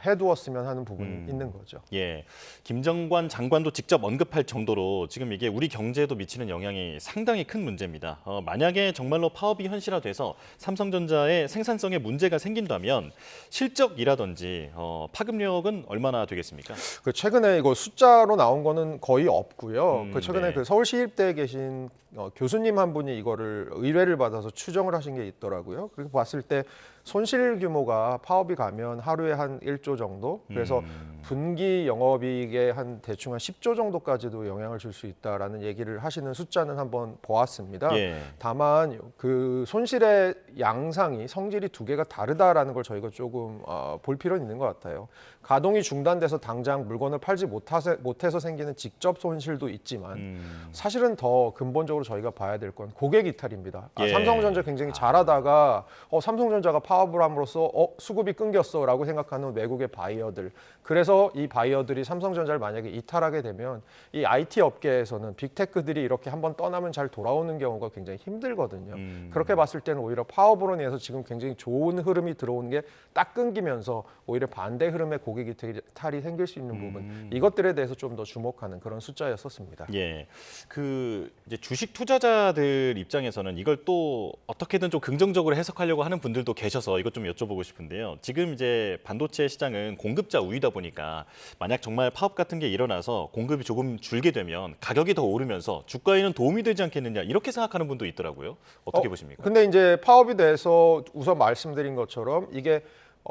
해두었으면 하는 부분이 있는 거죠. 예, 김정관 장관도 직접 언급할 정도로 지금 이게 우리 경제에도 미치는 영향이 상당히 큰 문제입니다. 만약에 정말로 파업이 현실화돼서 삼성전자의 생산성에 문제가 생긴다면 실적이라든지 파급력은 얼마나 되겠습니까? 그 최근에 이거 숫자로 나온 거는 거의 없고요. 그 최근에 네. 그 서울시립대에 계신 교수님 한 분이 이거를 의뢰를 받아서 추정을 하신 게 있더라고요. 그리고 봤을 때 손실 규모가 파업이 가면 하루에 한 1조 정도. 그래서 분기 영업이익에 한 대충 한 10조 정도까지도 영향을 줄 수 있다라는 얘기를 하시는 숫자는 한번 보았습니다. 예. 다만 그 손실의 양상이 성질이 두 개가 다르다라는 걸 저희가 조금 볼 필요는 있는 것 같아요. 가동이 중단돼서 당장 물건을 팔지 못해서 생기는 직접 손실도 있지만 사실은 더 근본적으로 저희가 봐야 될 건 고객 이탈입니다. 예. 삼성전자 굉장히 잘하다가 삼성전자가 파업을 함으로써 수급이 끊겼어라고 생각하는 외국의 바이어들. 그래서 이 바이어들이 삼성전자를 만약에 이탈하게 되면 이 IT 업계에서는 빅테크들이 이렇게 한번 떠나면 잘 돌아오는 경우가 굉장히 힘들거든요. 그렇게 봤을 때는 오히려 파업으로 인해서 지금 굉장히 좋은 흐름이 들어오는 게 딱 끊기면서 오히려 반대 흐름의 고객 이탈이 생길 수 있는 부분 이것들에 대해서 좀 더 주목하는 그런 숫자였었습니다. 예, 그 이제 주식 투자자들 입장에서는 이걸 또 어떻게든 좀 긍정적으로 해석하려고 하는 분들도 계셔서 이것 좀 여쭤보고 싶은데요. 지금 이제 반도체 시장은 공급자 우위다 보니까 만약 정말 파업 같은 게 일어나서 공급이 조금 줄게 되면 가격이 더 오르면서 주가에는 도움이 되지 않겠느냐 이렇게 생각하는 분도 있더라고요. 어떻게 보십니까? 근데 이제 파업이 돼서 우선 말씀드린 것처럼 이게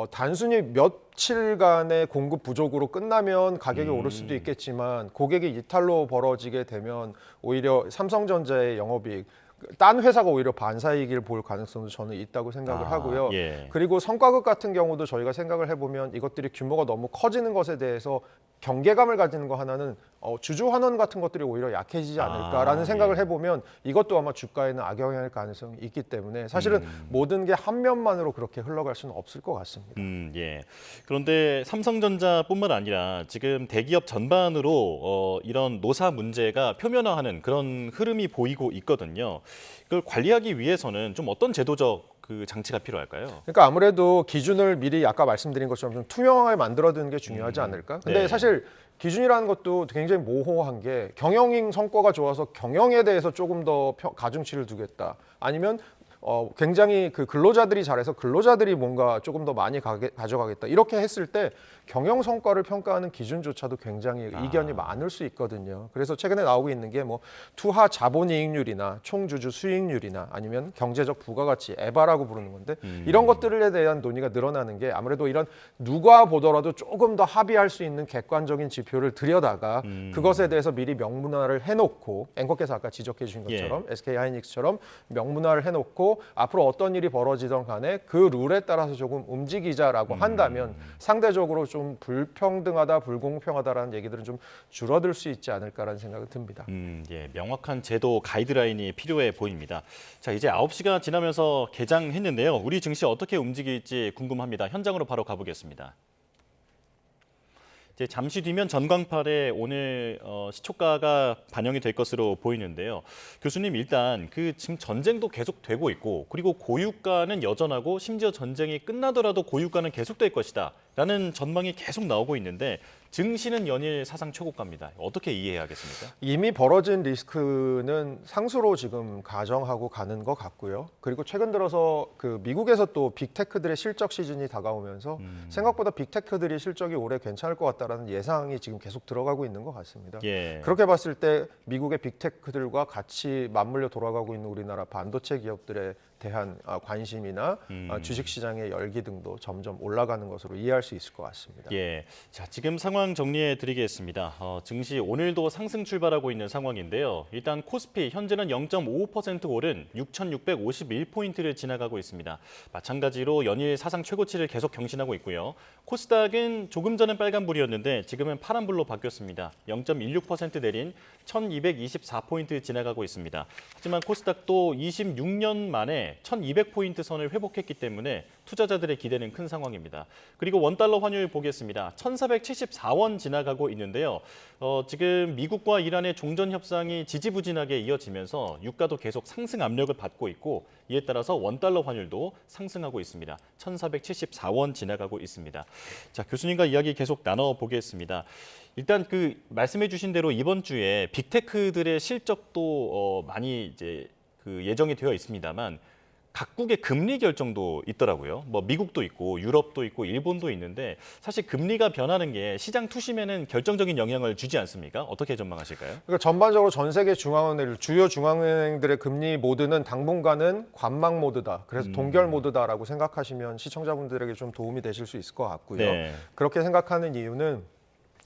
단순히 며칠간의 공급 부족으로 끝나면 가격이 오를 수도 있겠지만 고객이 이탈로 벌어지게 되면 오히려 삼성전자의 영업이익 딴 회사가 오히려 반사이익을 볼 가능성도 저는 있다고 생각을 하고요. 예. 그리고 성과급 같은 경우도 저희가 생각을 해보면 이것들이 규모가 너무 커지는 것에 대해서 경계감을 가지는 거 하나는 주주 환원 같은 것들이 오히려 약해지지 않을까라는 생각을 해보면 이것도 아마 주가에는 악영향일 가능성이 있기 때문에 사실은 모든 게 한 면만으로 그렇게 흘러갈 수는 없을 것 같습니다. 예. 그런데 삼성전자뿐만 아니라 지금 대기업 전반으로 이런 노사 문제가 표면화하는 그런 흐름이 보이고 있거든요. 그걸 관리하기 위해서는 좀 어떤 제도적 그 장치가 필요할까요? 그러니까 아무래도 기준을 미리 아까 말씀드린 것처럼 좀 투명하게 만들어두는 게 중요하지 않을까? 근데 네. 사실 기준이라는 것도 굉장히 모호한 게 경영인 성과가 좋아서 경영에 대해서 조금 더 가중치를 두겠다. 아니면 굉장히 그 근로자들이 잘해서 근로자들이 뭔가 조금 더 많이 가져가겠다. 이렇게 했을 때 경영 성과를 평가하는 기준조차도 굉장히 이견이 많을 수 있거든요. 그래서 최근에 나오고 있는 게 뭐 투하 자본이익률이나 총주주 수익률이나 아니면 경제적 부가가치, 에바라고 부르는 건데 이런 것들에 대한 논의가 늘어나는 게 아무래도 이런 누가 보더라도 조금 더 합의할 수 있는 객관적인 지표를 들여다가 그것에 대해서 미리 명문화를 해놓고 앵커께서 아까 지적해 주신 것처럼 SK하이닉스처럼 명문화를 해놓고 앞으로 어떤 일이 벌어지던 간에 그 룰에 따라서 조금 움직이자라고 한다면 상대적으로 좀 불평등하다, 불공평하다라는 얘기들은 좀 줄어들 수 있지 않을까라는 생각이 듭니다. 예, 명확한 제도 가이드라인이 필요해 보입니다. 자, 이제 9시가 지나면서 개장했는데요. 우리 증시 어떻게 움직일지 궁금합니다. 현장으로 바로 가보겠습니다. 이제 잠시 뒤면 전광판에 오늘 시초가가 반영이 될 것으로 보이는데요. 교수님, 일단 그 지금 전쟁도 계속되고 있고 그리고 고유가는 여전하고 심지어 전쟁이 끝나더라도 고유가는 계속될 것이다 라는 전망이 계속 나오고 있는데 증시는 연일 사상 최고가입니다. 어떻게 이해해야겠습니까? 이미 벌어진 리스크는 상수로 지금 가정하고 가는 것 같고요. 그리고 최근 들어서 그 미국에서 또 빅테크들의 실적 시즌이 다가오면서 생각보다 빅테크들이 실적이 올해 괜찮을 것 같다라는 예상이 지금 계속 들어가고 있는 것 같습니다. 예. 그렇게 봤을 때 미국의 빅테크들과 같이 맞물려 돌아가고 있는 우리나라 반도체 기업들에 대한 관심이나 주식시장의 열기 등도 점점 올라가는 것으로 이해할 수 있을 것 같습니다. 예, 자, 지금 상황 정리해 드리겠습니다. 증시 오늘도 상승 출발하고 있는 상황인데요. 일단 코스피 현재는 0.55% 오른 6,651포인트를 지나가고 있습니다. 마찬가지로 연일 사상 최고치를 계속 경신하고 있고요. 코스닥은 조금 전엔 빨간불이었는데 지금은 파란불로 바뀌었습니다. 0.16% 내린 1,224포인트 지나가고 있습니다. 하지만 코스닥도 26년 만에 1,200포인트 선을 회복했기 때문에 투자자들의 기대는 큰 상황입니다. 그리고 원달러 환율 보겠습니다. 1,474원 지나가고 있는데요. 지금 미국과 이란의 종전 협상이 지지부진하게 이어지면서 유가도 계속 상승 압력을 받고 있고 이에 따라서 원달러 환율도 상승하고 있습니다. 1,474원 지나가고 있습니다. 자, 교수님과 이야기 계속 나눠보겠습니다. 일단 그 말씀해 주신 대로 이번 주에 빅테크들의 실적도 많이 이제 그 예정이 되어 있습니다만 각국의 금리 결정도 있더라고요. 뭐 미국도 있고 유럽도 있고 일본도 있는데 사실 금리가 변하는 게 시장 투심에는 결정적인 영향을 주지 않습니까? 어떻게 전망하실까요? 그러니까 전반적으로 전 세계 중앙은행, 주요 중앙은행들의 금리 모드는 당분간은 관망 모드다. 그래서 동결 모드다라고 생각하시면 시청자분들에게 좀 도움이 되실 수 있을 것 같고요. 네. 그렇게 생각하는 이유는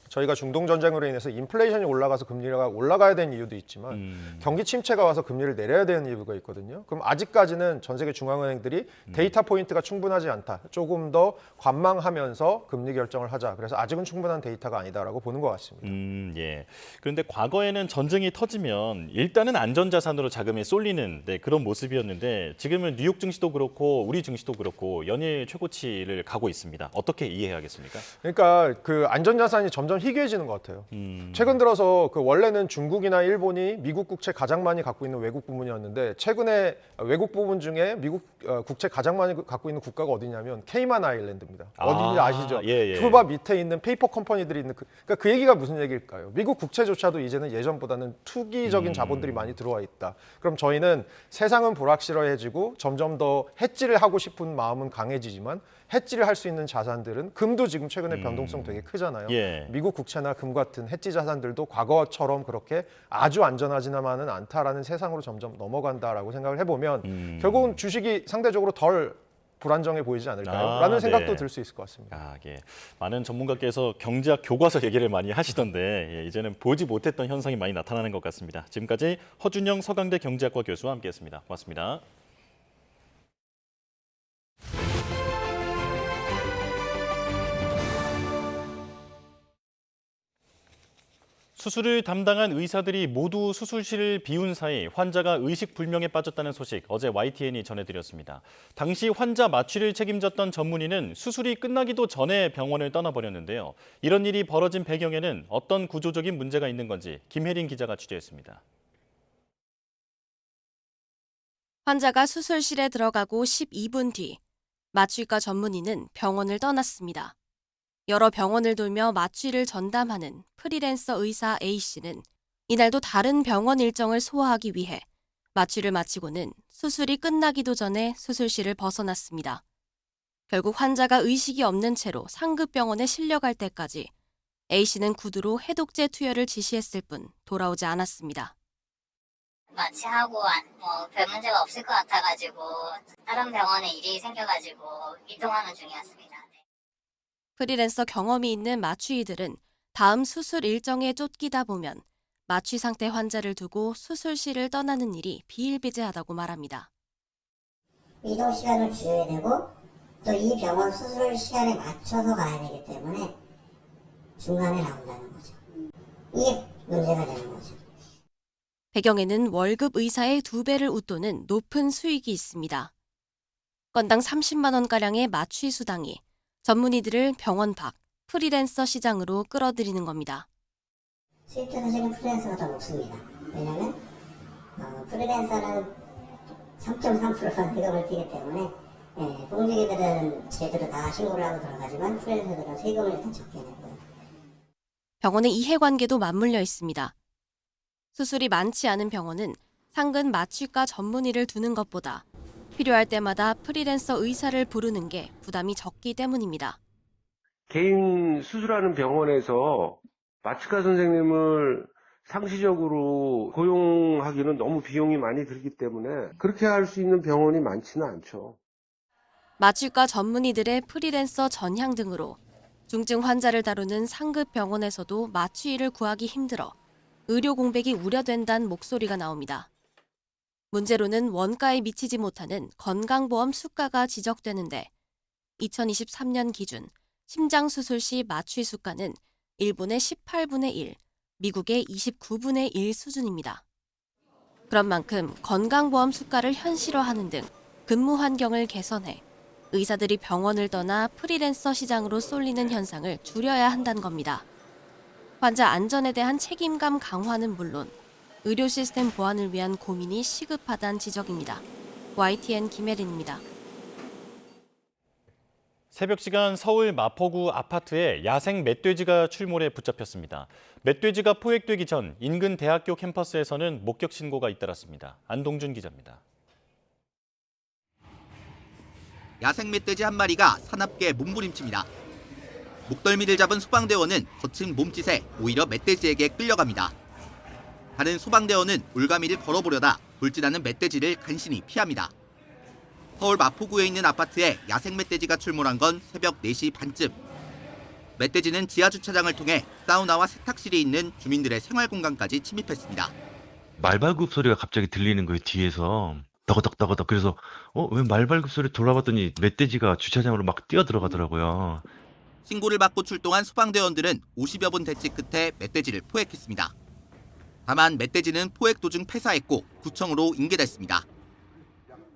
저희가 중동 전쟁으로 인해서 인플레이션이 올라가서 금리가 올라가야 되는 이유도 있지만 경기 침체가 와서 금리를 내려야 되는 이유가 있거든요. 그럼 아직까지는 전 세계 중앙은행들이 데이터 포인트가 충분하지 않다. 조금 더 관망하면서 금리 결정을 하자. 그래서 아직은 충분한 데이터가 아니다라고 보는 것 같습니다. 예. 그런데 과거에는 전쟁이 터지면 일단은 안전자산으로 자금이 쏠리는 그런 모습이었는데 지금은 뉴욕 증시도 그렇고 우리 증시도 그렇고 연일 최고치를 가고 있습니다. 어떻게 이해해야겠습니까? 그러니까 그 안전자산이 점점 희귀해지는 것 같아요. 최근 들어서 그 원래는 중국이나 일본이 미국 국채 가장 많이 갖고 있는 외국 부문이었는데 최근에 외국 부문 중에 미국 국채 가장 많이 갖고 있는 국가가 어디냐면 케이만 아일랜드입니다. 어딘지 아시죠? 예. 큐바 밑에 있는 페이퍼 컴퍼니들이 있는 그러니까 그 얘기가 무슨 얘기일까요? 미국 국채조차도 이제는 예전보다는 투기적인 자본들이 많이 들어와 있다. 그럼 저희는 세상은 불확실해지고 점점 더 해지를 하고 싶은 마음은 강해지지만 해지를 할 수 있는 자산들은 금도 지금 최근에 변동성 되게 크잖아요. 예. 미국 국채나 금 같은 해지 자산들도 과거처럼 그렇게 아주 안전하지만은 않다라는 세상으로 점점 넘어간다라고 생각을 해보면 결국은 주식이 상대적으로 덜 불안정해 보이지 않을까요? 라는 생각도 들 수 있을 것 같습니다. 예. 많은 전문가께서 경제학 교과서 얘기를 많이 하시던데 이제는 보지 못했던 현상이 많이 나타나는 것 같습니다. 지금까지 허준영 서강대 경제학과 교수와 함께했습니다. 고맙습니다. 수술을 담당한 의사들이 모두 수술실을 비운 사이 환자가 의식불명에 빠졌다는 소식 어제 YTN이 전해드렸습니다. 당시 환자 마취를 책임졌던 전문의는 수술이 끝나기도 전에 병원을 떠나버렸는데요. 이런 일이 벌어진 배경에는 어떤 구조적인 문제가 있는 건지 김혜린 기자가 취재했습니다. 환자가 수술실에 들어가고 12분 뒤 마취과 전문의는 병원을 떠났습니다. 여러 병원을 돌며 마취를 전담하는 프리랜서 의사 A씨는 이날도 다른 병원 일정을 소화하기 위해 마취를 마치고는 수술이 끝나기도 전에 수술실을 벗어났습니다. 결국 환자가 의식이 없는 채로 상급병원에 실려갈 때까지 A씨는 구두로 해독제 투여를 지시했을 뿐 돌아오지 않았습니다. 마취하고 별 문제가 없을 것 같아가지고 다른 병원에 일이 생겨가지고 이동하는 중이었습니다. 프리랜서 경험이 있는 마취의들은 다음 수술 일정에 쫓기다 보면 마취 상태 환자를 두고 수술실을 떠나는 일이 비일비재하다고 말합니다. 이동 시간을 줄여야 되고 또 이 병원 수술 시간에 맞춰서 가야 되기 때문에 중간에 나온다는 거죠. 이게 문제가 되는 거죠. 배경에는 월급 의사의 2배를 웃도는 높은 수익이 있습니다. 건당 30만 원가량의 마취 수당이 전문의들을 병원 밖 프리랜서 시장으로 끌어들이는 겁니다. 수입도 사실은 프리랜서가 더 높습니다. 왜냐하면 프리랜서는 3.3%만 세금을 떼기 때문에 공직인들은 제대로 다 신고를 하고 들어가지만 프리랜서들은 세금을 일단 적게 내고요. 병원의 이해관계도 맞물려 있습니다. 수술이 많지 않은 병원은 상근 마취과 전문의를 두는 것보다 필요할 때마다 프리랜서 의사를 부르는 게 부담이 적기 때문입니다. 개인 수술하는 병원에서 마취과 선생님을 상시적으로 고용하기는 너무 비용이 많이 들기 때문에 그렇게 할 수 있는 병원이 많지는 않죠. 마취과 전문의들의 프리랜서 전향 등으로 중증 환자를 다루는 상급 병원에서도 마취의를 구하기 힘들어 의료 공백이 우려된다는 목소리가 나옵니다. 문제로는 원가에 미치지 못하는 건강보험 수가가 지적되는데 2023년 기준 심장수술 시 마취 수가는 일본의 18분의 1, 미국의 29분의 1 수준입니다. 그런 만큼 건강보험 수가를 현실화하는 등 근무 환경을 개선해 의사들이 병원을 떠나 프리랜서 시장으로 쏠리는 현상을 줄여야 한다는 겁니다. 환자 안전에 대한 책임감 강화는 물론 의료 시스템 보완을 위한 고민이 시급하다는 지적입니다. YTN 김혜린입니다. 새벽 시간 서울 마포구 아파트에 야생 멧돼지가 출몰해 붙잡혔습니다. 멧돼지가 포획되기 전 인근 대학교 캠퍼스에서는 목격 신고가 잇따랐습니다. 안동준 기자입니다. 야생 멧돼지 한 마리가 사납게 몸부림칩니다. 목덜미를 잡은 소방대원은 거친 몸짓에 오히려 멧돼지에게 끌려갑니다. 다른 소방대원은 올가미를 걸어보려다 돌진하는 멧돼지를 간신히 피합니다. 서울 마포구에 있는 아파트에 야생 멧돼지가 출몰한 건 새벽 4시 반쯤. 멧돼지는 지하 주차장을 통해 사우나와 세탁실이 있는 주민들의 생활 공간까지 침입했습니다. 말발굽 소리가 갑자기 들리는 거예요, 뒤에서. 더거덕더거덕. 그래서 왜 말발굽 소리 돌아봤더니 멧돼지가 주차장으로 막 뛰어 들어가더라고요. 신고를 받고 출동한 소방대원들은 50여 분 대치 끝에 멧돼지를 포획했습니다. 다만 멧돼지는 포획 도중 폐사했고 구청으로 인계됐습니다.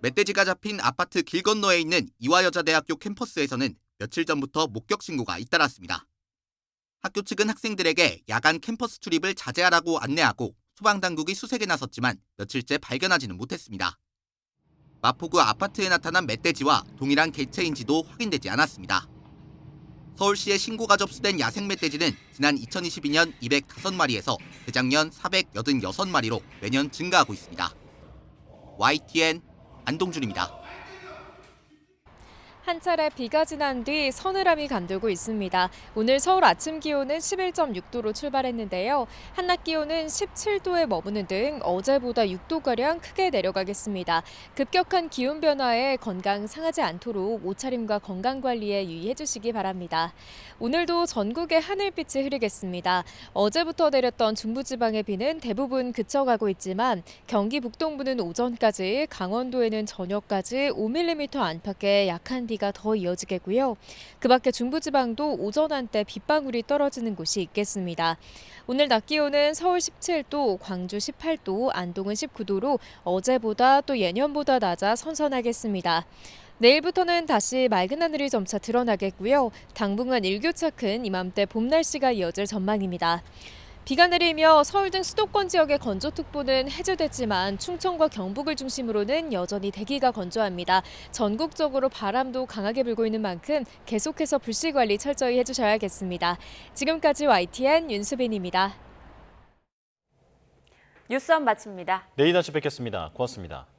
멧돼지가 잡힌 아파트 길 건너에 있는 이화여자대학교 캠퍼스에서는 며칠 전부터 목격 신고가 잇따랐습니다. 학교 측은 학생들에게 야간 캠퍼스 출입을 자제하라고 안내하고 소방당국이 수색에 나섰지만 며칠째 발견하지는 못했습니다. 마포구 아파트에 나타난 멧돼지와 동일한 개체인지도 확인되지 않았습니다. 서울시에 신고가 접수된 야생 멧돼지는 지난 2022년 205마리에서 재작년 486마리로 매년 증가하고 있습니다. YTN 안동준입니다. 한 차례 비가 지난 뒤 서늘함이 감돌고 있습니다. 오늘 서울 아침 기온은 11.6도로 출발했는데요. 한낮 기온은 17도에 머무는 등 어제보다 6도가량 크게 내려가겠습니다. 급격한 기온 변화에 건강 상하지 않도록 옷차림과 건강관리에 유의해 주시기 바랍니다. 오늘도 전국에 하늘빛이 흐리겠습니다. 어제부터 내렸던 중부지방의 비는 대부분 그쳐가고 있지만 경기 북동부는 오전까지, 강원도에는 저녁까지 5mm 안팎의 약한 비가 더 이어지겠고요. 그 밖에 중부지방도 오전 한때 빗방울이 떨어지는 곳이 있겠습니다. 오늘 낮 기온은 서울 17도, 광주 18도, 안동은 19도로 어제보다 또 예년보다 낮아 선선하겠습니다. 내일부터는 다시 맑은 하늘이 점차 드러나겠고요. 당분간 일교차큰 이맘때 봄 날씨가 이어질 전망입니다. 비가 내리며 서울 등 수도권 지역의 건조특보는 해제됐지만 충청과 경북을 중심으로는 여전히 대기가 건조합니다. 전국적으로 바람도 강하게 불고 있는 만큼 계속해서 불씨 관리 철저히 해주셔야겠습니다. 지금까지 YTN 윤수빈입니다. 뉴스업 마칩니다. 내일 다시 뵙겠습니다. 고맙습니다.